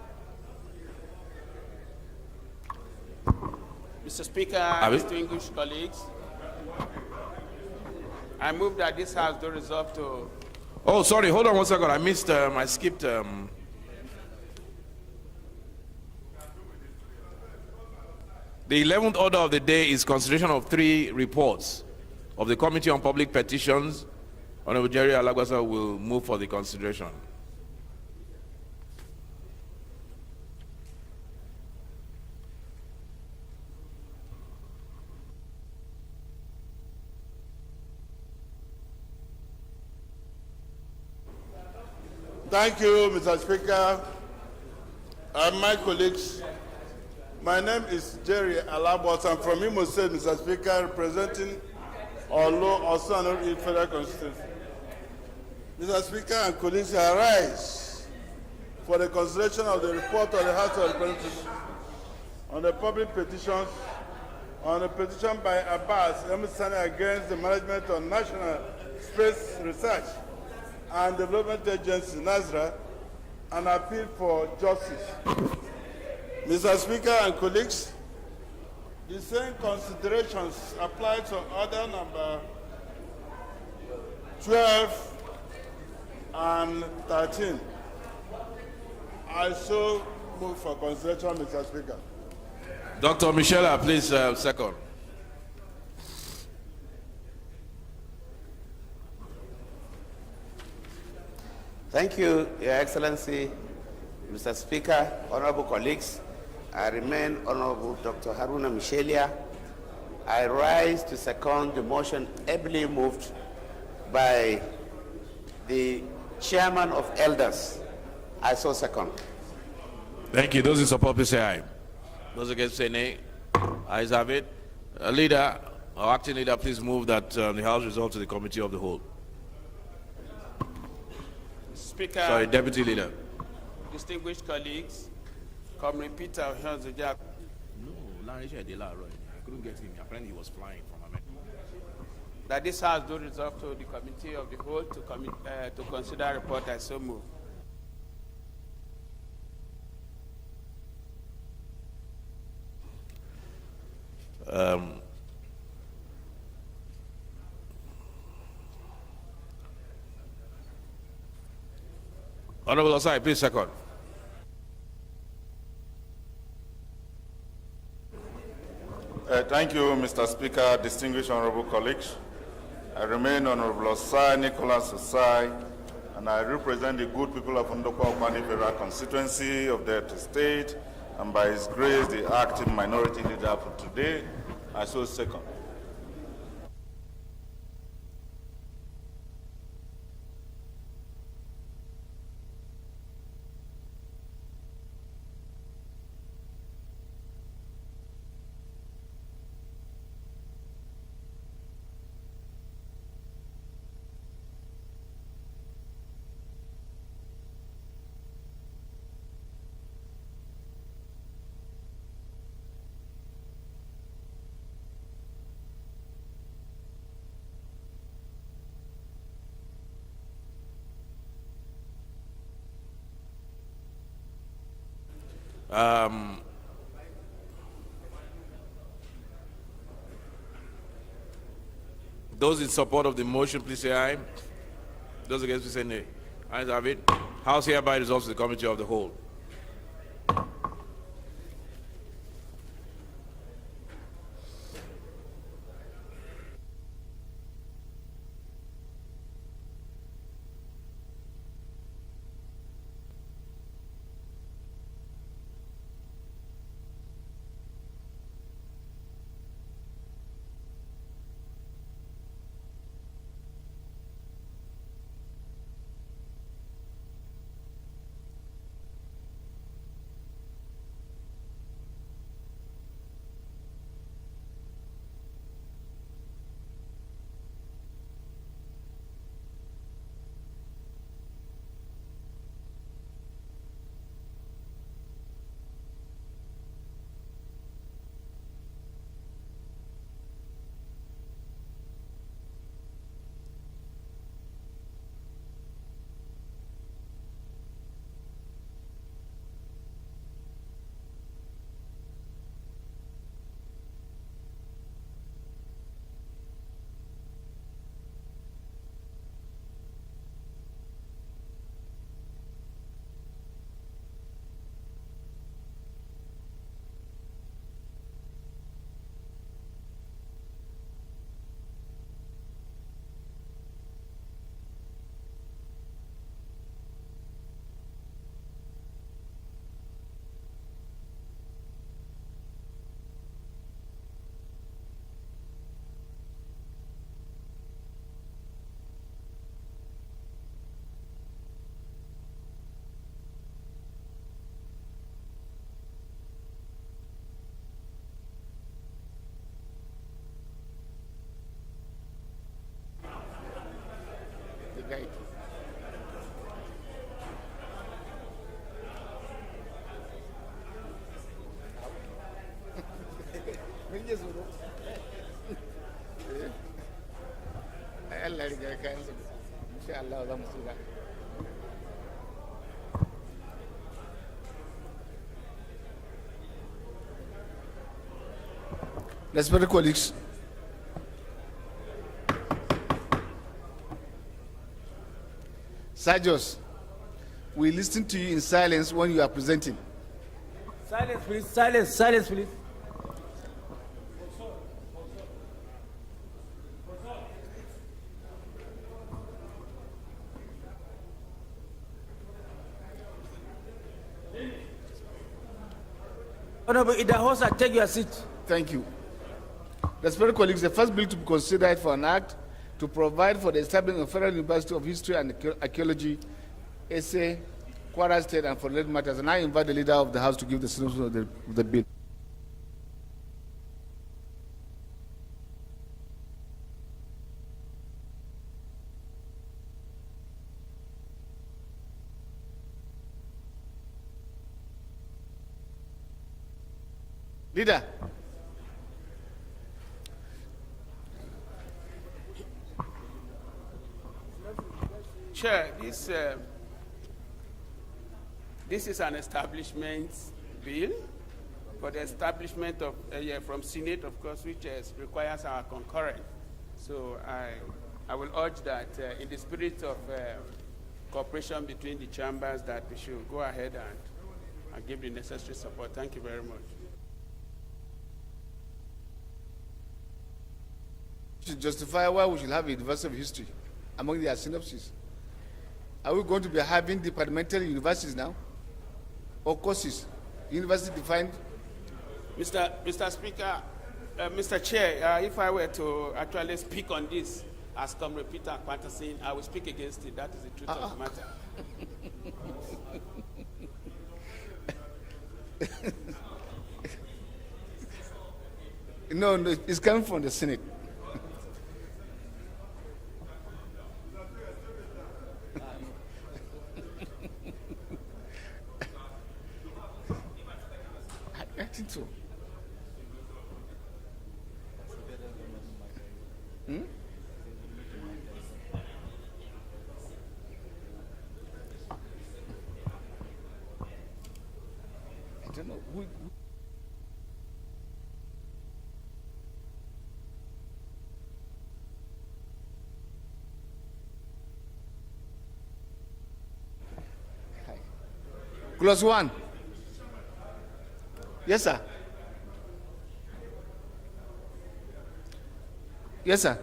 Mr. Speaker, distinguished colleagues, I move that this House do resolve to... Oh, sorry, hold on 1 second. I missed, I skipped. The 11th order of the day is consideration of 3 reports of the Committee on Public Petitions. Honorable Jerry Alagwasa will move for the consideration. Thank you, Mr. Speaker. And my colleagues, my name is Jerry Alabos. I'm from Imo State, Mr. Speaker, representing Olo Osano Federal Constituency. Mr. Speaker and colleagues, I rise for the consideration of the report of the House of Representatives on the public petitions, on a petition by Abbas Emisani against the management of National Space Research and Development Agency, NASRA, an appeal for justice. Mr. Speaker and colleagues, the same considerations apply to order number 12 and 13. I so move for consideration, Mr. Speaker. Dr. Michela, please second. Thank you, Your Excellency, Mr. Speaker, honorable colleagues. I remain Honorable Dr. Haruna Michelia. I rise to second the motion ably moved by the Chairman of Elders. I so second. Thank you. Those in support, please say aye. Those against, say nay. Ayes have it. Leader, or acting leader, please move that the House resolve to the Committee of the Whole. Speaker. Sorry, Deputy Leader. Distinguished colleagues, Comrade Peter Ohionzija. No, I couldn't get him. Apparently, he was flying from America. That this House do resolve to the Committee of the Whole to consider report. I so move. Honorable Osai, please second. Thank you, Mr. Speaker, distinguished honorable colleagues. I remain Honorable Osai Nicholas Osai, and I represent the good people of Ndokwa-Okwani Federal constituency of Delta State, and by His grace, the acting minority leader for today. I so second. Those in support of the motion, please say aye. Those against, please say nay. Ayes have it. House hereby resolves to the Committee of the Whole. Right. Allah riga kayan su insha Allah za mu tsira. Respected colleagues, Sergius, we listen to you in silence when you are presenting. Silence, please. Silence, silence, please. Honorable Idahosa, take your seat. Thank you. Respected colleagues, the first bill to be considered for an act to provide for the establishment of Federal University of History and Archaeology, Essay, Kwara State, and for related matters. And I invite the leader of the House to give the synopsis of the bill. Leader. Chair, this is an establishment bill for the establishment of, from Senate, of course, which requires our concurrence. So I will urge that in the spirit of cooperation between the chambers that we should go ahead and give the necessary support. Thank you very much. To justify why we should have a University of History among their synopses. Are we going to be having departmental universities now? Or courses? University defined? Mr. Speaker, Mr. Chair, if I were to actually speak on this as Comrade Peter Patterson, I will speak against it. That is the truth of the matter. No, it's coming from the Senate. I think so. Hmm? I don't know. Clause 1. Yes, sir. Yes, sir.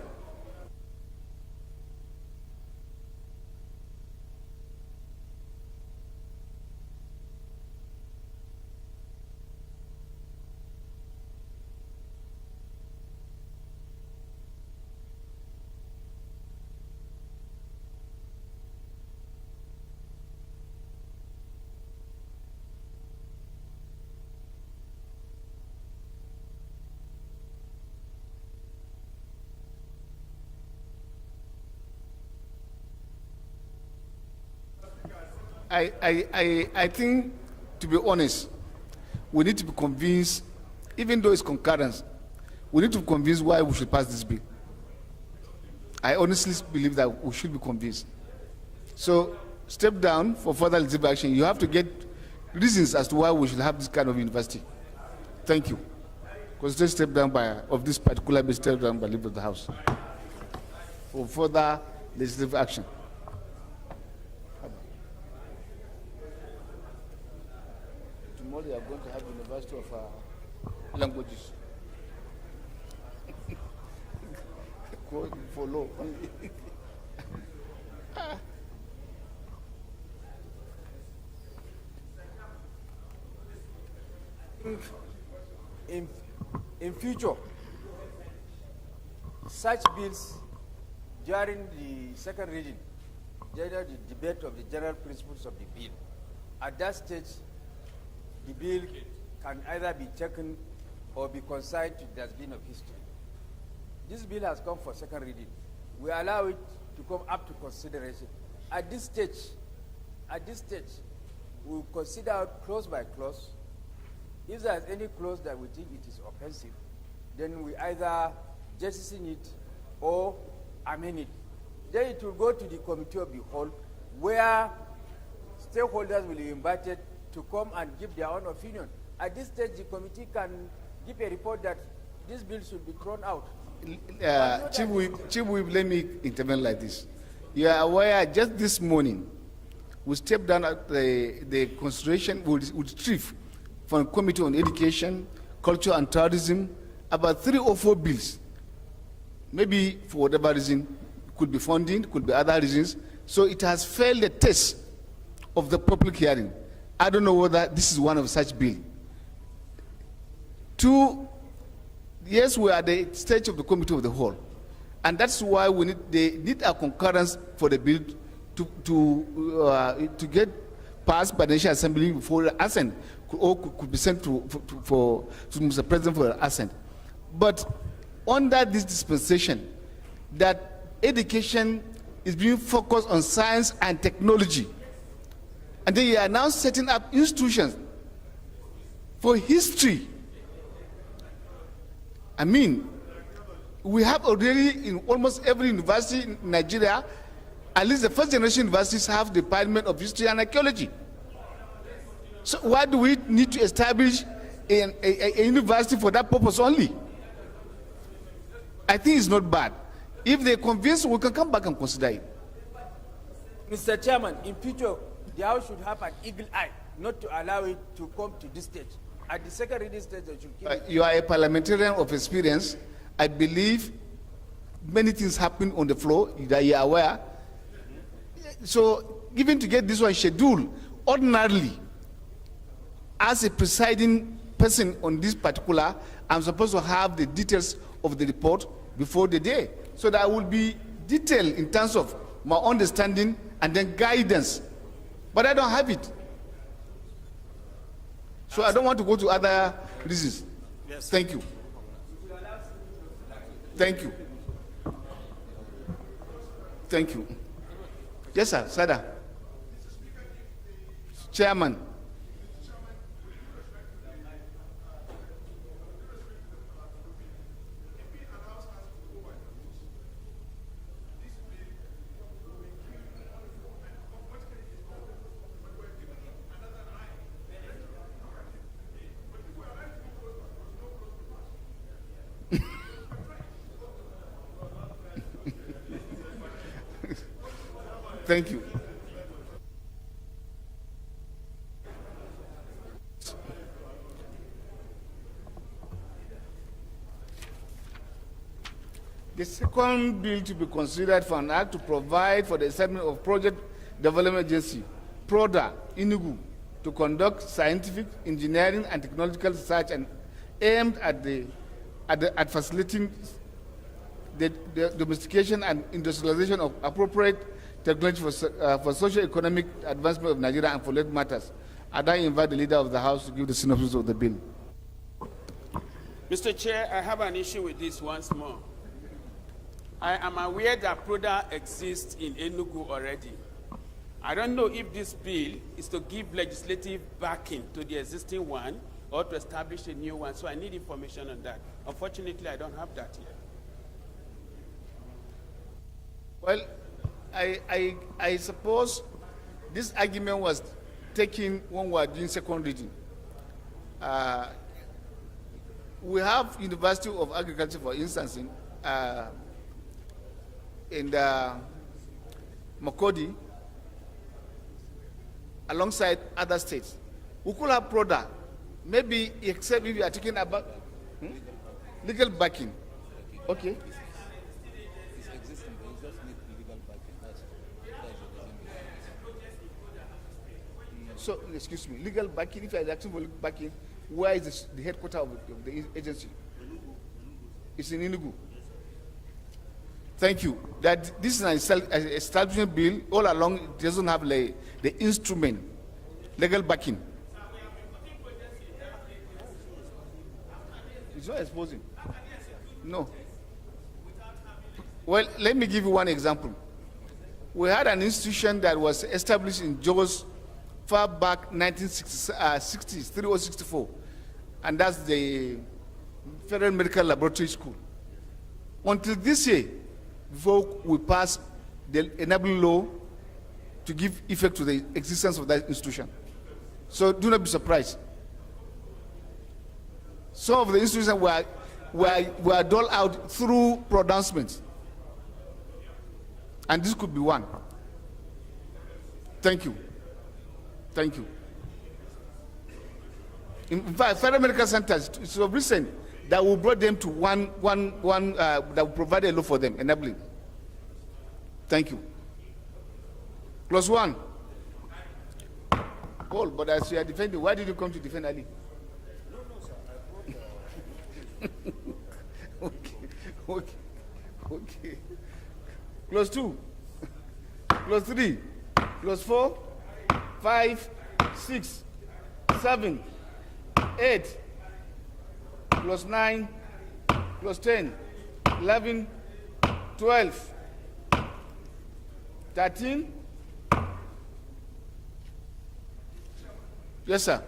I think, to be honest, we need to be convinced, even though it's concurrence, we need to be convinced why we should pass this bill. I honestly believe that we should be convinced. So, step down for further legislative action. You have to get reasons as to why we should have this kind of university. Thank you. Consider step down of this particular bill, step down by leave of the House for further legislative action. Tomorrow you are going to have University of Languages. For law. In future, such bills during the second reading, during the debate of the general principles of the bill, at that stage, the bill can either be taken or be consigned to the dustbin of history. This bill has come for second reading. We allow it to come up to consideration. At this stage, we'll consider clause by clause. If there's any clause that we think it is offensive, then we either jettison it or amend it. Then it will go to the committee of the whole, where stakeholders will be invited to come and give their own opinion. At this stage, the committee can give a report that this bill should be thrown out. Chief Whip, let me intervene like this. You are aware, just this morning, we stepped down at the consideration would retrieve from the Committee on Education, Culture and Tourism about 3 or 4 bills. Maybe for whatever reason, could be funding, could be other reasons. So it has failed the test of the public hearing. I don't know whether this is one of such bills. 2, yes, we are at the stage of the Committee of the Whole. And that's why they need our concurrence for the bill to get passed by the National Assembly before assent, or could be sent to Mr. President for assent. But under this dispensation, that education is being focused on science and technology, and they are now setting up institutions for history. I mean, we have already in almost every university in Nigeria, at least the first generation universities have the Department of History and Archaeology. So why do we need to establish a university for that purpose only? I think it's not bad. If they're convinced, we can come back and consider it. Mr. Chairman, in future, the House should have an eagle eye, not to allow it to come to this stage. At the second reading stage, they should keep it. You are a parliamentarian of experience. I believe many things happen on the floor that you are aware. So, given to get this one scheduled, ordinarily, as a presiding person on this particular, I'm supposed to have the details of the report before the day, so that I will be detailed in terms of my understanding and then guidance. But I don't have it. So I don't want to go to other reasons. Yes. Thank you. Thank you. Thank you. Yes, sir. Sada. Chairman. Thank you. The second bill to be considered for an act to provide for the establishment of Project Development Agency, PRODA, Enugu, to conduct scientific, engineering, and technological research and aimed at facilitating the domestication and industrialization of appropriate technology for socio-economic advancement of Nigeria and for related matters. I now invite the leader of the House to give the synopsis of the bill. Mr. Chair, I have an issue with this once more. I am aware that PRODA exists in Enugu already. I don't know if this bill is to give legislative backing to the existing one or to establish a new one, so I need information on that. Unfortunately, I don't have that yet. Well, I suppose this argument was taken when we were doing second reading. We have University of Agriculture, for instance, in Makodi, alongside other states. We could have PRODA, maybe except if you are talking about legal backing. Okay. So, excuse me, legal backing, if you are asking for legal backing, where is the headquarters of the agency? It's in Enugu. Thank you. That this is an establishment bill. All along, it doesn't have the instrument, legal backing. It's not exposing. No. Well, let me give you one example. We had an institution that was established in Jos far back 1960s, 3064, and that's the Federal Medical Laboratory School. Until this year, before we pass the enabling law to give effect to the existence of that institution. So do not be surprised. Some of the institutions were were doled out through pronouncements. And this could be one. Thank you. Thank you. In fact, federal medical centers, it's so recent that we brought them to one that will provide a law for them, enabling. Thank you. Plus one. Paul, but as you are defending, why did you come to defend Ali? No, sir. Okay. Plus two. Plus three. Plus 4, 5, 6, 7, 8, plus 9, plus 10, 11, 12, 13. Yes, sir.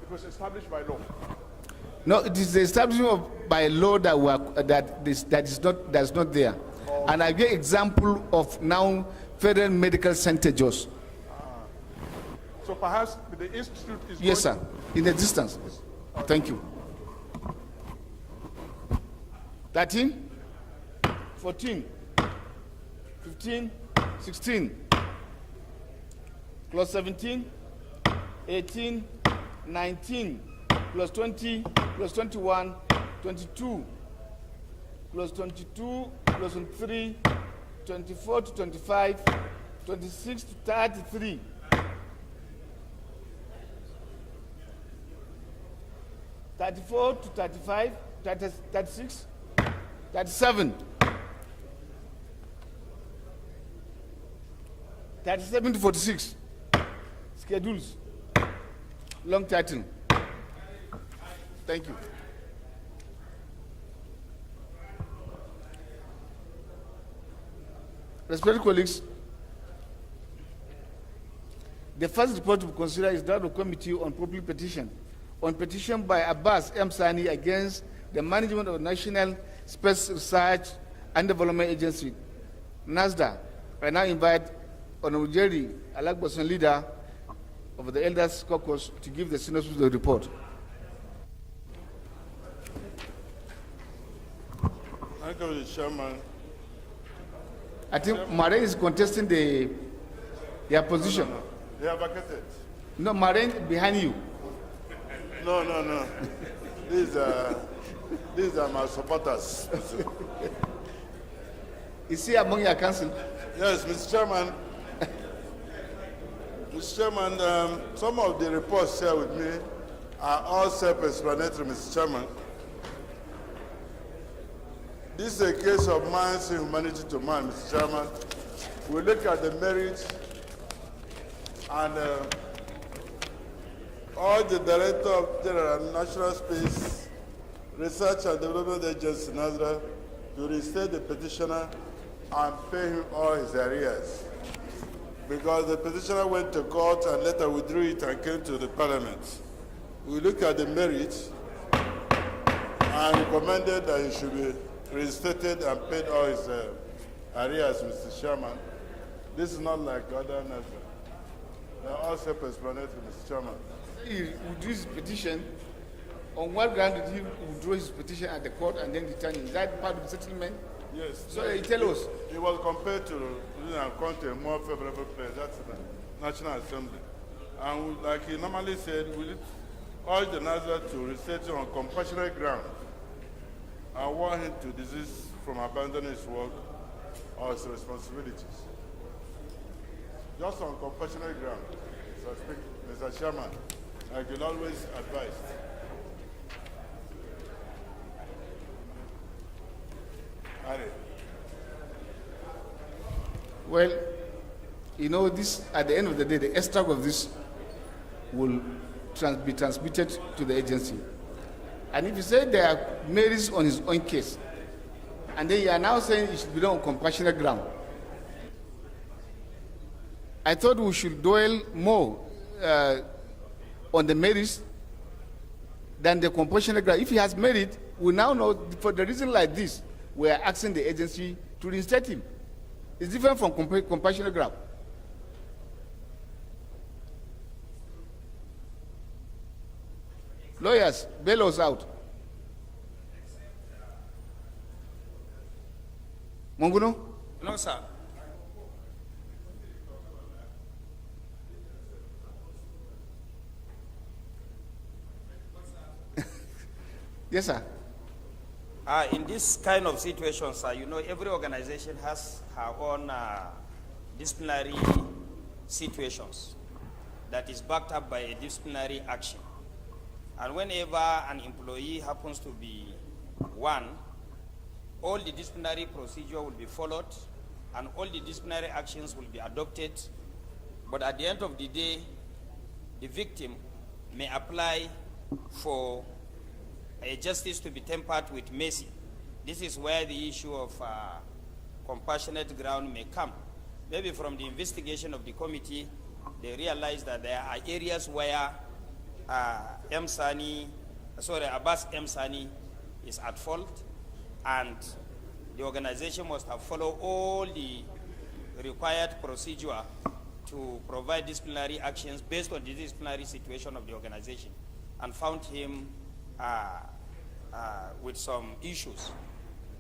It was established by law. No, it is the establishment of by law that is not there. Oh. And I give example of now Federal Medical Center Jos. So perhaps the institute is yes, sir, in the distance. Okay. Thank you. 13, 14, 15, 16, plus 17, 18, 19, plus 20, plus 21, 22, plus 22, plus 23, 24 to 25, 26 to 33. 34 to 35, 36, 37, 37 to 46. Schedules. Long title. Thank you. Respected colleagues, the first report to be considered is that of the Committee on Public Petition, on petition by Abbas M. Sani against the management of the National Space Research and Development Agency, NASDA. I now invite Honorable Jerry Alagboson, leader of the Elders Caucus, to give the synopsis of the report. Thank you, Mr. Chairman. I think Marine is contesting their position. No. They are vacated. No, Marine behind you. No. These are my supporters. Is he among your council? Yes, Mr. Chairman. Mr. Chairman, some of the reports shared with me are all self-explanatory, Mr. Chairman. This is a case of man seeing humanity to man, Mr. Chairman. We look at the merits and all the Director of General National Space Research and Development Agency, NASDA, to reinstate the petitioner and pay him all his arrears. Because the petitioner went to court and later withdrew it and came to the Parliament. We look at the merits and recommended that he should be reinstated and paid all his arrears, Mr. Chairman. This is not like other NASDA. They are all self-explanatory, Mr. Chairman. He withdrew his petition. On what ground did he withdraw his petition at the court and then return it? Is that part of the settlement? Yes. So he tell us. He was compared to come to a more favorable place. That's the National Assembly. And like he normally said, we urge the Nazar to resettle on compassionate ground and warn him to desist from abandoning his work or his responsibilities. Just on compassionate ground, Mr. Chairman, I can always advise. Well, you know, this, at the end of the day, the extract of this will be transmitted to the agency. And if you say there are merits on his own case, and then you are now saying it should be done on compassionate ground, I thought we should dwell more on the merits than the compassionate ground. If he has merit, we now know for the reason like this, we are asking the agency to reinstate him. It's different from compassionate ground. Lawyers, bail us out. Monguno? No, sir. Yes, sir. In this kind of situation, sir, you know, every organization has her own disciplinary situations that is backed up by a disciplinary action. And whenever an employee happens to be one, all the disciplinary procedure will be followed and all the disciplinary actions will be adopted. But at the end of the day, the victim may apply for a justice to be tempered with mercy. This is where the issue of compassionate ground may come. Maybe from the investigation of the committee, they realize that there are areas where Abbas M. Sani is at fault, and the organization must have followed all the required procedure to provide disciplinary actions based on the disciplinary situation of the organization, and found him with some issues.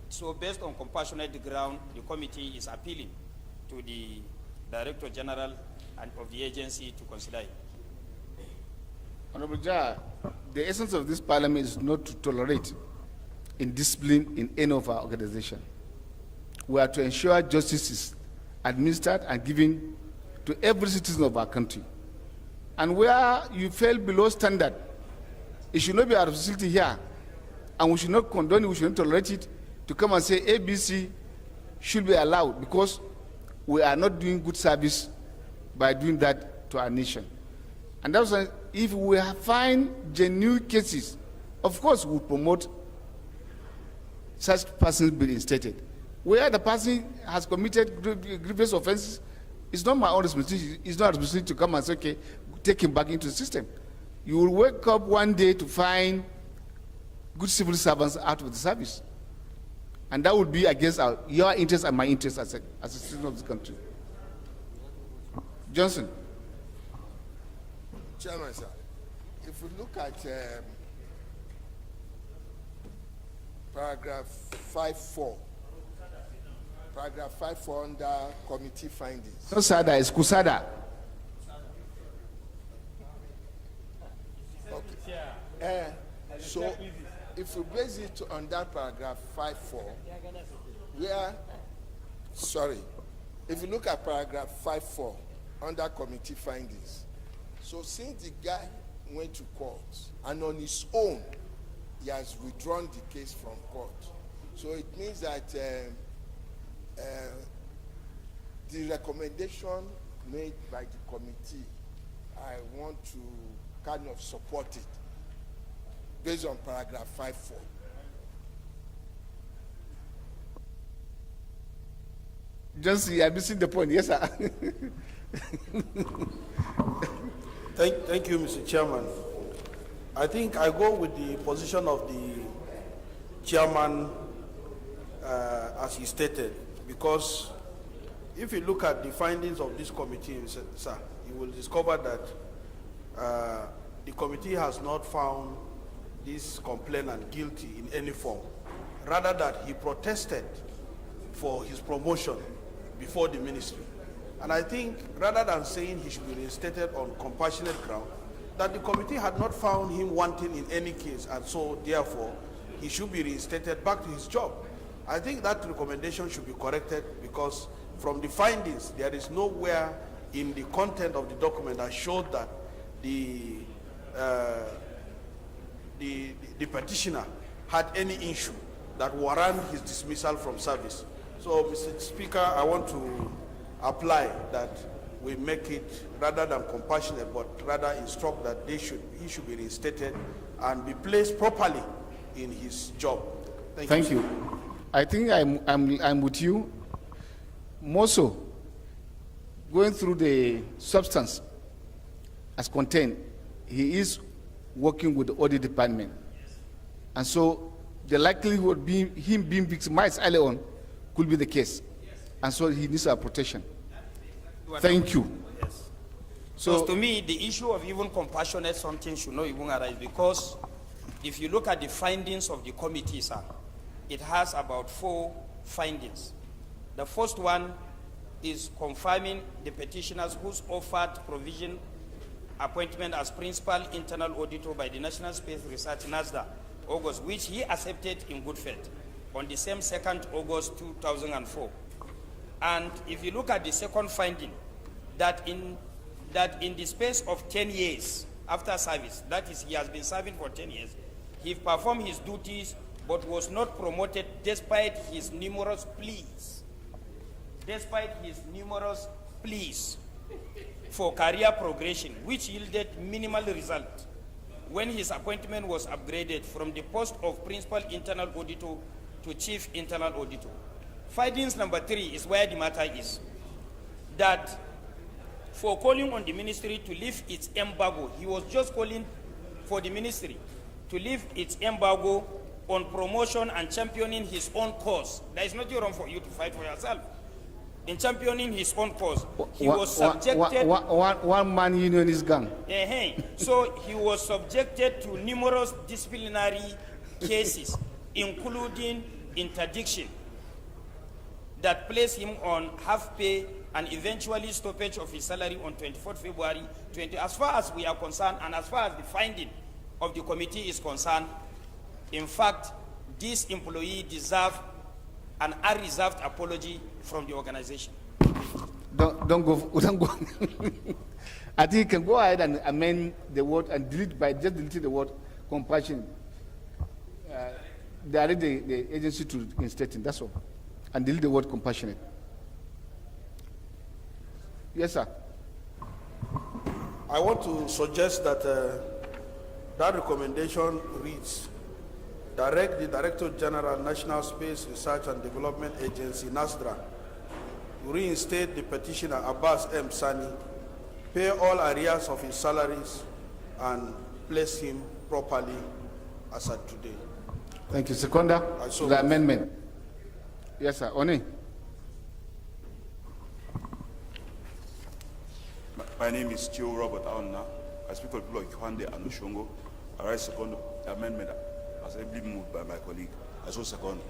So based on compassionate ground, the committee is appealing to the Director General and of the agency to consider it. Honorable Jah, the essence of this parliament is not to tolerate indiscipline in any of our organization. We are to ensure justice is administered and given to every citizen of our country. And where you fell below standard, it should not be our responsibility here, and we should not condone it, we should not tolerate it, to come and say ABC should be allowed, because we are not doing good service by doing that to our nation. And that's why if we find genuine cases, of course we promote such persons being instated. Where the person has committed grievous offenses, it's not my own responsibility, it's not our responsibility to come and say, okay, take him back into the system. You will wake up one day to find good civil servants out of the service. And that would be against your interest and my interest as a citizen of this country. Johnson. Chairman, sir, if we look at paragraph 5.4, paragraph 5.4 under committee findings. No, Sada, it's Kusada. Okay. So, if we base it on that paragraph 5.4, if you look at paragraph 5.4 under committee findings, so since the guy went to court and on his own, he has withdrawn the case from court. So it means that the recommendation made by the committee, I want to kind of support it based on paragraph 5.4. Just I'm missing the point. Yes, sir. Thank you, Mr. Chairman. I think I go with the position of the chairman as he stated, because if you look at the findings of this committee, sir, you will discover that the committee has not found this complainant guilty in any form. Rather that he protested for his promotion before the ministry. And I think rather than saying he should be reinstated on compassionate ground, that the committee had not found him wanting in any case, and so therefore he should be reinstated back to his job. I think that recommendation should be corrected, because from the findings, there is nowhere in the content of the document that showed that the petitioner had any issue that warrant his dismissal from service. So, Mr. Speaker, I want to apply that we make it rather than compassionate, but rather instruct that he should be reinstated and be placed properly in his job. Thank you. I think I'm with you. More so, going through the substance as contained, he is working with the audit department. And so the likelihood of him being victimized early on could be the case. And so he needs our protection. Thank you. Yes. So to me, the issue of even compassionate something should not even arise, because if you look at the findings of the committee, sir, it has about 4 findings. The first one is confirming the petitioners whose offered provision appointment as principal internal auditor by the National Space Research NASDA, August, which he accepted in good faith on the same 2nd August 2004. And if you look at the second finding, that in the space of 10 years after service, that is, he has been serving for 10 years, he performed his duties but was not promoted despite his numerous pleas. Despite his numerous pleas for career progression, which yielded minimal result when his appointment was upgraded from the post of principal internal auditor to chief internal auditor. Findings number 3 is where the matter is. That for calling on the ministry to lift its embargo, he was just calling for the ministry to lift its embargo on promotion and championing his own cause. There is nothing wrong for you to fight for yourself. In championing his own cause, he was subjected... One man union is gone. So he was subjected to numerous disciplinary cases, including interdiction, that placed him on half pay and eventually stoppage of his salary on 24th February 20. As far as we are concerned, and as far as the finding of the committee is concerned, in fact, this employee deserves an unreserved apology from the organization. Don't go. I think you can go ahead and amend the word and delete by just deleting the word compassion. Direct the agency to instate it, that's all. And delete the word compassionate. Yes, sir. I want to suggest that that recommendation reads, direct the Director General, National Space Research and Development Agency, NASDRA, to reinstate the petitioner Abbas M. Sani, pay all arrears of his salaries, and place him properly as at today. Thank you. Seconder, the amendment. Yes, sir. Oni. My name is Chio Robert Aonna. I speak for the people of Kwande and Ushongo. I write second amendment as ably moved by my colleague. I so second.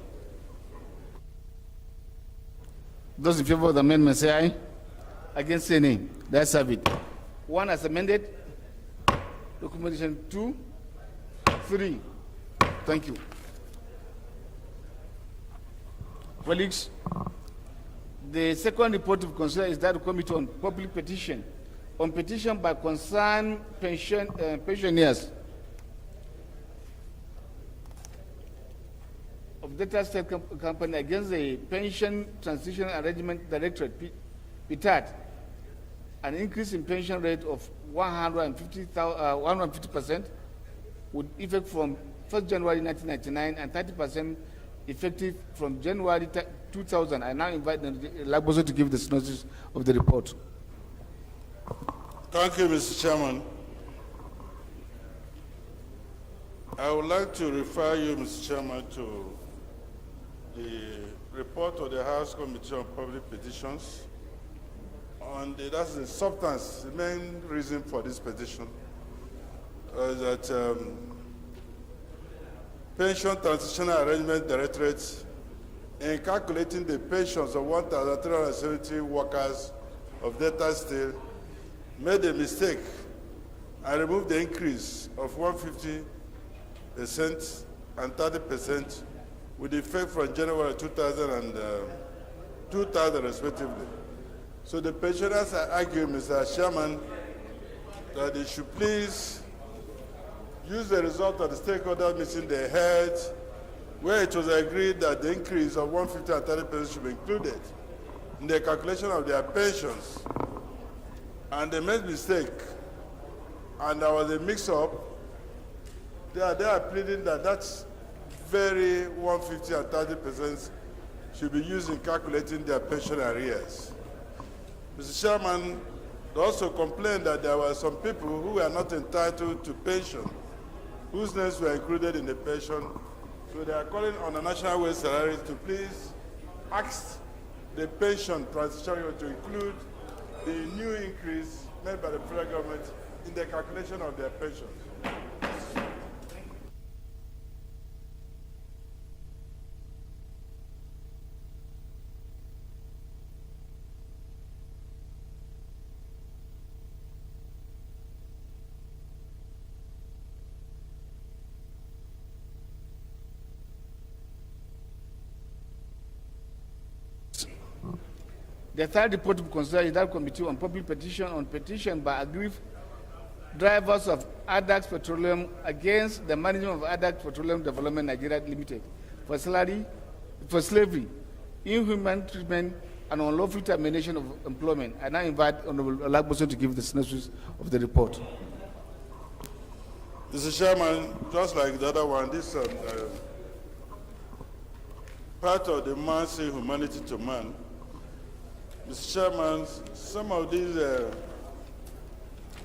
Those in favor of the amendment say aye. Against say nay. Let's have it. 1 as amended. Recommendation 2, 3. Thank you. Colleagues, the second report of concern is that Committee on Public Petition, on petition by concerned pensioners of Delta State Company against the Pension Transition Arrangement Directorate, PTAD, an increase in pension rate of 150% with effect from 1st January 1999 and 30% effective from January 2000. I now invite the Laboso to give the synopsis of the report. Thank you, Mr. Chairman. I would like to refer you, Mr. Chairman, to the report of the House Committee on Public Petitions. That's the substance, the main reason for this petition is that Pension Transitional Arrangement Directorate, in calculating the pensions of 1,370 workers of Delta Steel made a mistake and removed the increase of 150% and 30% with effect from January 2000 and 2000 respectively. So the pensioners are arguing, Mr. Chairman, that they should please use the result of the stakeholders meeting they held, where it was agreed that the increase of 150 and 30% should be included in the calculation of their pensions. And they made mistake, and there was a mix-up. They are pleading that that's very 150 and 30% should be used in calculating their pension arrears. Mr. Chairman, they also complained that there were some people who were not entitled to pension, whose names were included in the pension. So they are calling on the National Wage Salary to please ask the pension transition to include the new increase made by the federal government in the calculation of their pensions. The third report to be considered is that committee on public petition by aggrieved drivers of Adax Petroleum against the management of Adax Petroleum Development Nigeria Limited for slavery, inhuman treatment, and unlawful termination of employment. I now invite Honorable Olagboson to give the synopsis of the report. Mr. Chairman, just like the other one, this part of the man saying humanity to man. Mr. Chairman, some of these,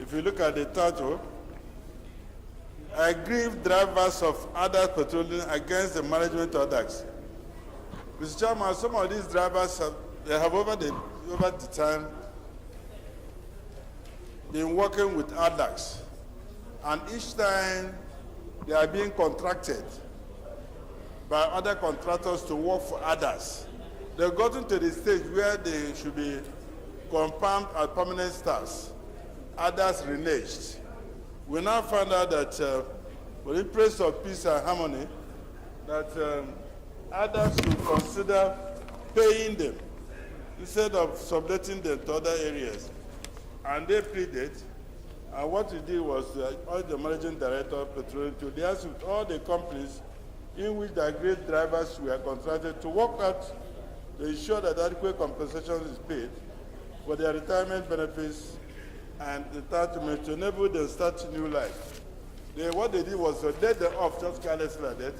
if you look at the title, aggrieved drivers of Adax Petroleum against the management of Adax. Mr. Chairman, some of these drivers have over the time been working with Adax, and each time they are being contracted by other contractors to work for others. They've gotten to the stage where they should be confirmed as permanent staffs, others reneged. We now find out that for the interest of peace and harmony, that others should consider paying them instead of subletting them to other areas. And they pleaded, and what he did was all the managing director of Petroleum to liaise with all the companies in which the aggrieved drivers were contracted to work out to ensure that adequate compensation is paid for their retirement benefits and entitlement to enable them to start a new life. What they did was to let them off just carelessly like that,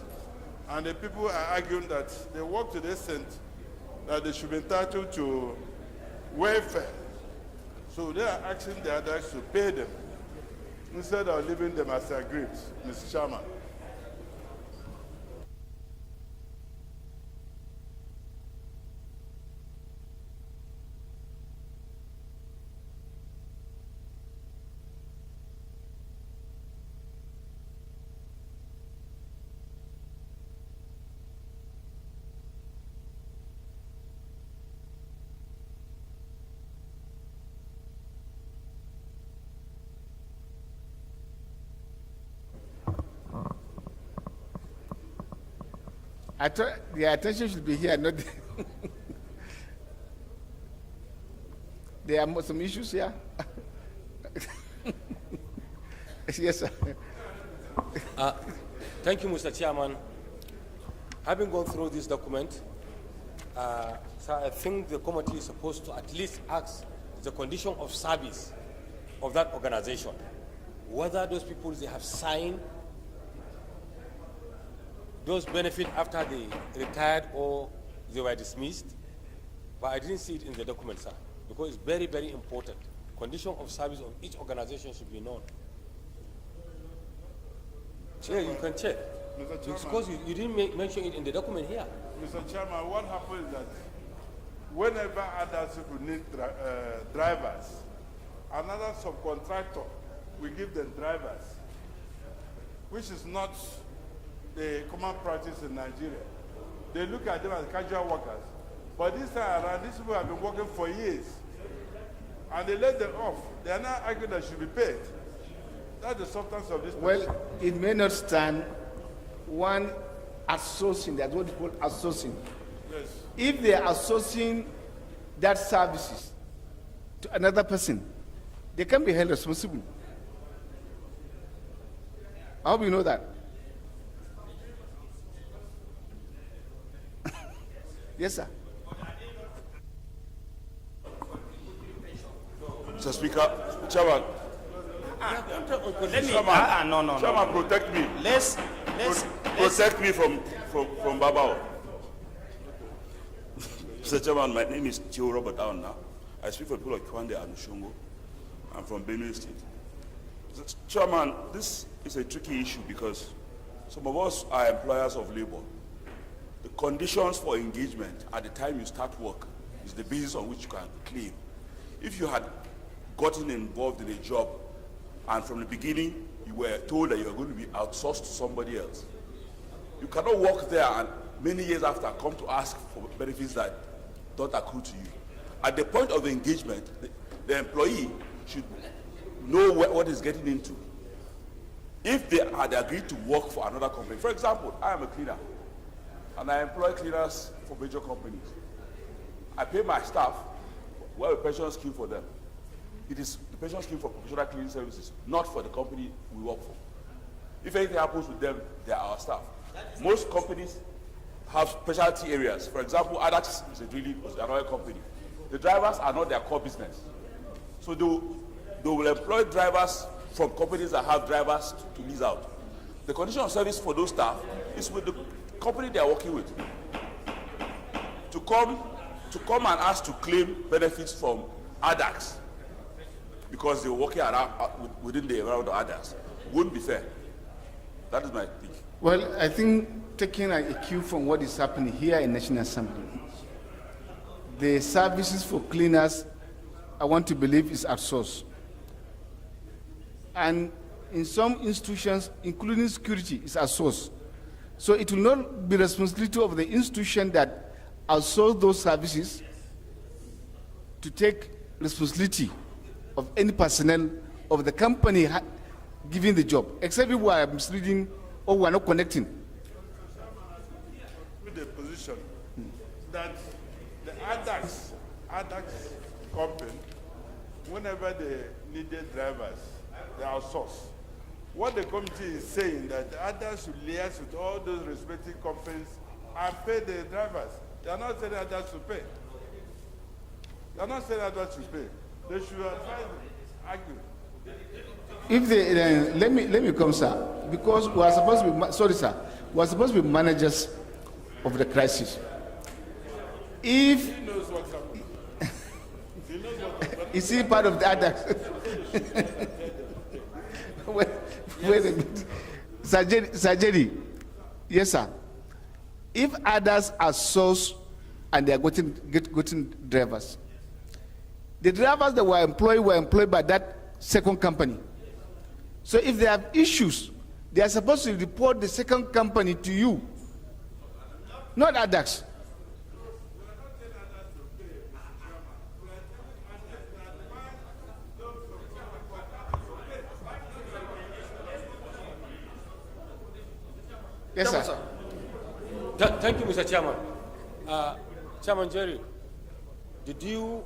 and the people are arguing that they work to the extent that they should be entitled to welfare. So they are asking the others to pay them instead of leaving them as aggrieved, Mr. Chairman. I thought the attention should be here, not there are some issues here. Yes, sir. Thank you, Mr. Chairman. Having gone through this document, so I think the committee is supposed to at least ask the condition of service of that organization, whether those people they have signed those benefits after they retired or they were dismissed, but I didn't see it in the document, sir, because it's very, very important. Condition of service of each organization should be known. Yeah, you can check. Because you didn't mention it in the document here. Mr. Chairman, what happens is that whenever other people need drivers, another subcontractor will give them drivers, which is not the common practice in Nigeria. They look at them as casual workers. But this time around, these people have been working for years. and they let them off. They are not arguing that should be paid. That's the substance of this. Well, it may not stand one outsourcing, that's what you call outsourcing. Yes. If they are outsourcing that services to another person, they can be held responsible. I hope you know that. Yes, sir. Mr. Speaker, Chairman. Chairman, protect me. Protect me from Babao. Mr. Chairman, my name is Tio Robert Auna. I speak for the people of Kwande and Ushongo. I'm from Benue State. Mr. Chairman, this is a tricky issue because some of us are employers of labor. The conditions for engagement at the time you start work is the basis on which you can claim. If you had gotten involved in a job and from the beginning you were told that you are going to be outsourced to somebody else, you cannot work there and many years after come to ask for benefits that don't accrue to you. At the point of the engagement, the employee should know what he's getting into. If they had agreed to work for another company, for example, I am a cleaner and I employ cleaners for major companies. I pay my staff, we have a pension scheme for them. It is the pension scheme for professional cleaning services, not for the company we work for. If anything happens with them, they are our staff. Most companies have specialty areas. For example, Adax is another company. The drivers are not their core business. So they will employ drivers from companies that have drivers to lease out. The condition of service for those staff is with the company they are working with. To come and ask to claim benefits from Adax because they were working around, within the around of Adax wouldn't be fair. That is my thing. Well, I think taking a cue from what is happening here in National Assembly, the services for cleaners, I want to believe, is outsourced. And in some institutions, including security, is outsourced. So it will not be responsibility of the institution that outsource those services to take responsibility of any personnel of the company giving the job, except if we are misleading or we are not connecting. With the position that the ADAX company, whenever they needed drivers, they outsource. What the committee is saying that the ADAX should liaise with all those respective companies and pay the drivers. They are not saying ADAX should pay. They are not saying ADAX should pay. They should advise, argue. If they, let me come, sir, because we are supposed to be, sorry, sir, we are supposed to be managers of the crisis. If He knows what's happening. He knows what's happening. is he part of the ADAX? Wait a minute. Sajedi, yes, sir. If others are sourced and they are getting drivers, the drivers that were employed by that second company. So if they have issues, they are supposed to report the second company to you, not ADAX. Yes, sir. Thank you, Mr. Chairman. Chairman Jerry, did you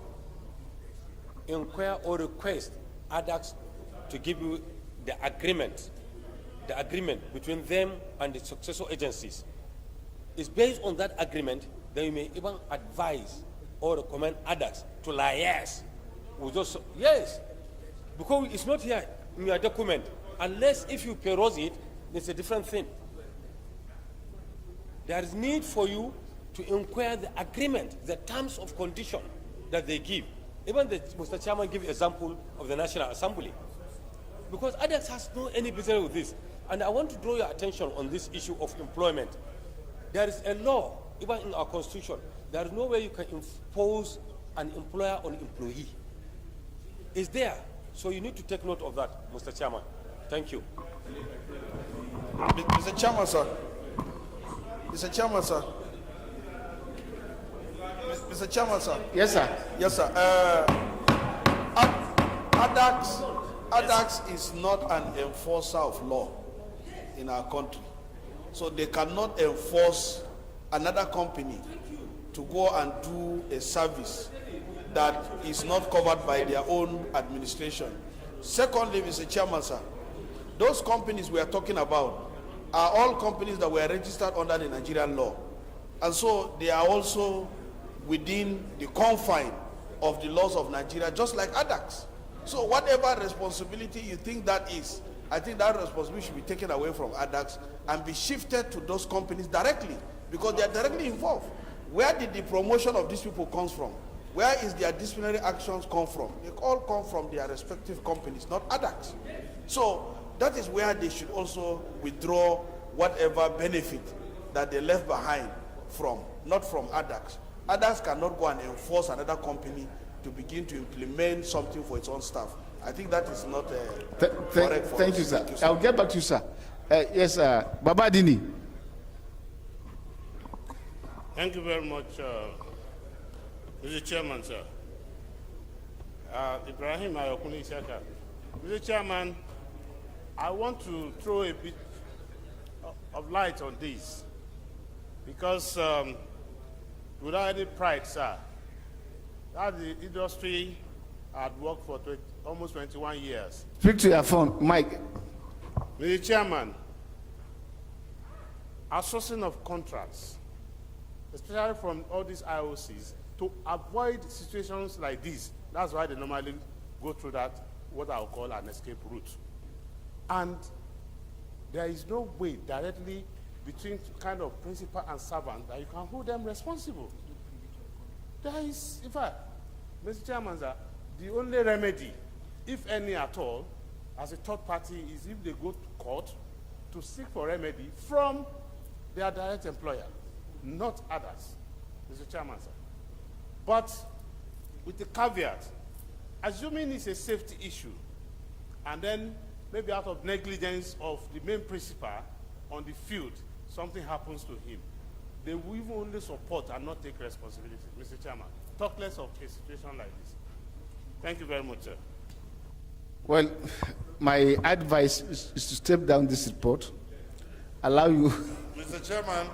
inquire or request ADAX to give you the agreement between them and the successor agencies? It's based on that agreement that you may even advise or recommend ADAX to liaise with those. Yes, because it's not here in your document. Unless if you peruse it, it's a different thing. There is need for you to inquire the agreement, the terms of condition that they give. Even Mr. Chairman gave example of the National Assembly. Because ADAX has no any business with this. And I want to draw your attention on this issue of employment. There is a law, even in our constitution, there is no way you can impose an employer on employee. It's there. So you need to take note of that, Mr. Chairman. Thank you. Mr. Chairman, sir. Mr. Chairman, sir. Mr. Chairman, sir. Yes, sir. Yes, sir. ADAX is not an enforcer of law in our country. So they cannot enforce another company to go and do a service that is not covered by their own administration. Secondly, Mr. Chairman, sir, those companies we are talking about are all companies that were registered under the Nigerian law. And so they are also within the confine of the laws of Nigeria, just like ADAX. So whatever responsibility you think that is, I think that responsibility should be taken away from ADAX and be shifted to those companies directly, because they are directly involved. Where did the promotion of these people come from? Where is their disciplinary actions come from? They all come from their respective companies, not ADAX. So that is where they should also withdraw whatever benefit that they left behind from, not from ADAX. ADAX cannot go and enforce another company to begin to implement something for its own staff. I think that is not correct for Thank us. you, sir. Thank you, sir. I'll get back to you, sir. Yes, Baba Dini. Thank you very much, Mr. Chairman, sir. Ibrahim Ayokuni Isaka. Mr. Chairman, I want to throw a bit of light on this, because without any pride, sir, that the industry had worked for almost 21 years. Speak to your phone, Mike. Mr. Chairman, outsourcing of contracts, especially from all these IOCs, to avoid situations like this. That's why they normally go through that, what I'll call an escape route. And there is no way directly between kind of principal and servant that you can hold them responsible. There is, in fact, Mr. Chairman, sir, the only remedy, if any at all, as a third party, is if they go to court to seek for remedy from their direct employer, not others, Mr. Chairman, sir. But with the caveat, assuming it's a safety issue, and then maybe out of negligence of the main principal on the field, something happens to him, they will even only support and not take responsibility, Mr. Chairman. Talk less of a situation like this. Thank you very much, sir. Well, my advice is to step down this report, allow you. Mr. Chairman,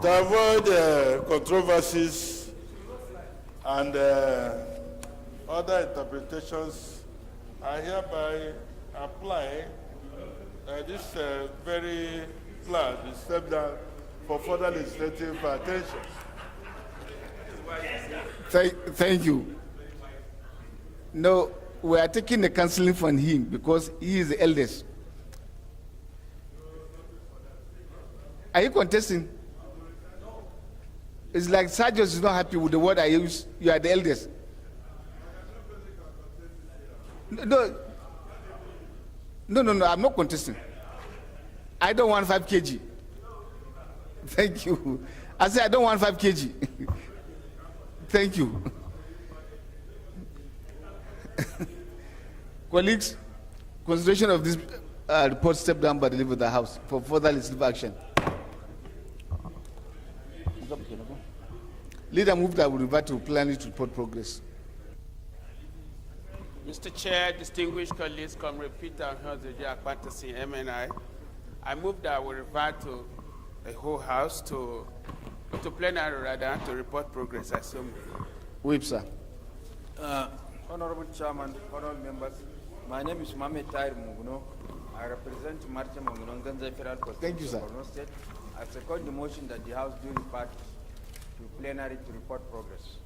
to avoid controversies and other interpretations, I hereby apply this very plan, the step down, for further legislative attention. Thank you. No, we are taking the counseling from him because he is the eldest. Are you contesting? It's like Sergio is not happy with the word I use. You are the eldest. No, I'm not contesting. I don't want 5 kg. Thank you. I said I don't want 5 kg. Thank you. Colleagues, consideration of this report stepped down by the leader of the House for further legislative action. Leader moved that we revert to plenary to report progress. Mr. Chair, distinguished colleagues, Comrade Peter Akpatasi, MNI, I move that we revert to the whole House to plenary rather to report progress. I assume. Whip, sir. Honorable Chairman, honorable members, my name is Mohamed Tahir Muguno. I represent Marcha Muguno, Ganzai Federal Thank you, sir. Borno State. I second the motion that the House do report to plenary to report progress.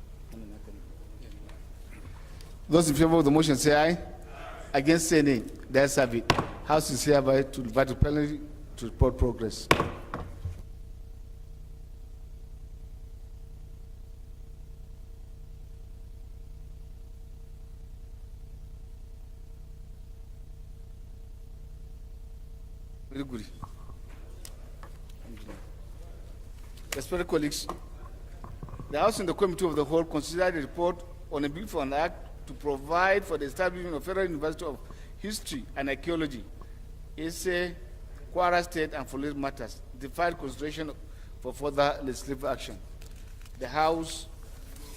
Those in favor of the motion say aye. Against say nay. The ayes have it. House is hereby to revert to plenary to report progress. Very good. Respected colleagues, the House and the Committee of the Whole considered a report on a bill for an act to provide for the establishment of Federal University of History and Archaeology, Ese, Kwara State, and for related matters, deferred consideration for further legislative action. The House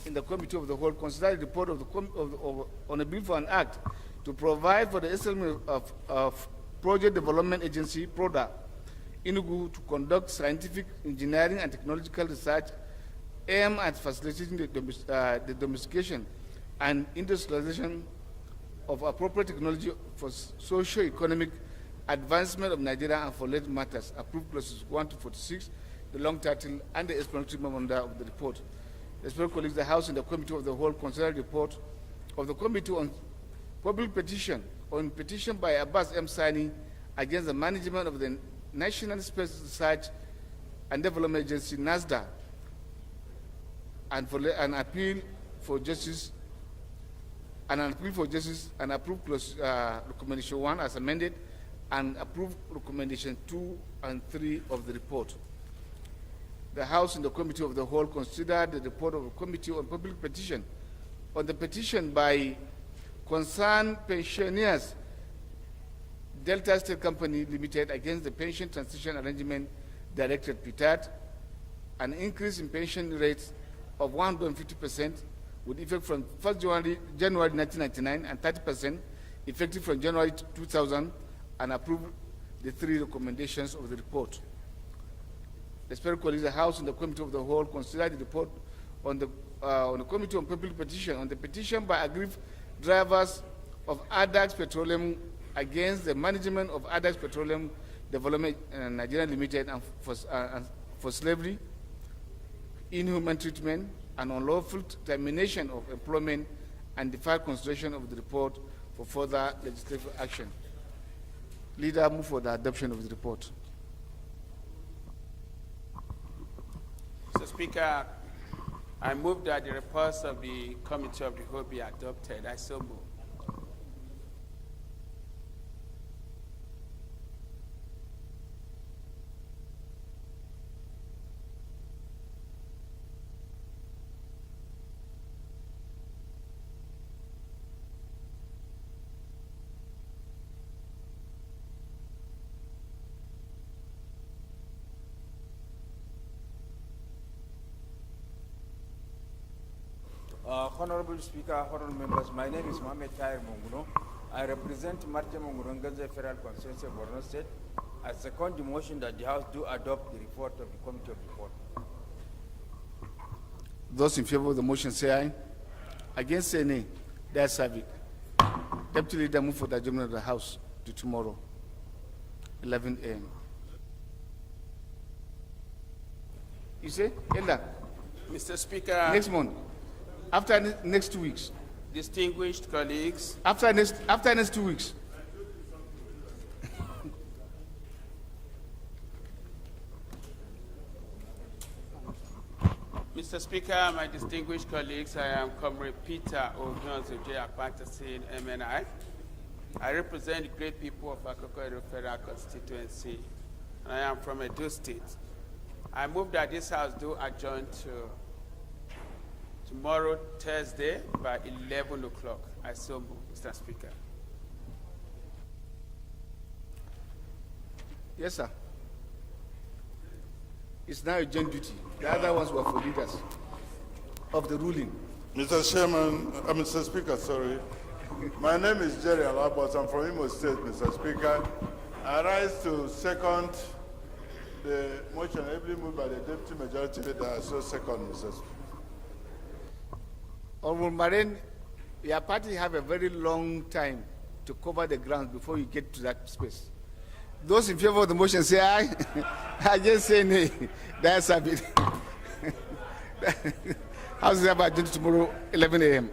in the Committee of the Whole consider the report on a bill for an act to provide for the establishment of Project Development Agency, PRODA, Enugu, to conduct scientific, engineering, and technological research aimed at facilitating the domestication and industrialization of appropriate technology for socio-economic advancement of Nigeria and for related matters, approved clauses 1 to 46, the long title, and the explanatory memoranda of the report. Respected colleagues, the House and the Committee of the Whole consider the report of the Committee on Public Petition on petition by Abbas M. Sani against the management of the National Space Research and Development Agency, NASDA, and for an appeal for justice, and approve clause, recommendation 1 as amended, and approve recommendation 2 and 3 of the report. The House and the Committee of the Whole considered the report of the Committee on Public Petition on the petition by concerned pensioners, Delta State Company Limited, against the Pension Transition Arrangement Directorate, PITAT, an increase in pension rates of 150% with effect from 1st January 1999 and 30% effective from January 2000, and approve the 3 recommendations of the report. Respected colleagues, the House and the Committee of the Whole considered the report on the Committee on Public Petition on the petition by aggrieved drivers of Adax Petroleum against the management of Adax Petroleum Development Nigeria Limited and for slavery, inhuman treatment, and unlawful termination of employment, and deferred consideration of the report for further legislative action. Leader, move for the adoption of the report. Mr. Speaker, I move that the reports of the Committee of the Whole be adopted. I so move. Honorable Speaker, honorable members, my name is Mohamed Tahir Munguno. I represent Martin Munguno Ngaze Federal Constituency of Borno State. I second the motion that the House do adopt the report of the Committee of the Whole. Those in favor of the motion say aye. Against say nay. That's have it. Deputy Leader, move for the adjournment of the House to tomorrow, 11 a.m. You say, Elder? Mr. Speaker. Next month. After next 2 weeks. Distinguished colleagues. After next 2 weeks. Mr. Speaker, my distinguished colleagues, I am Comrade Peter Ohions of Patterson, MNI. I represent the great people of Akoko Federal Constituency, and I am from Edo State. I move that this House do adjourn to tomorrow, Thursday, by 11 o'clock. I so move, Mr. Speaker. Yes, sir. It's now a joint duty. The other ones were for leaders of the ruling. Mr. Speaker, sorry. My name is Jerry Alabos. I'm from Imo State, Mr. Speaker. I rise to second the motion ably moved by the Deputy Majority Leader. So second, Mr. Speaker. Honorable Marine, your party have a very long time to cover the ground before you get to that space. Those in favor of the motion say aye. I just say nay. That's a bit. House is about tomorrow, 11 a.m.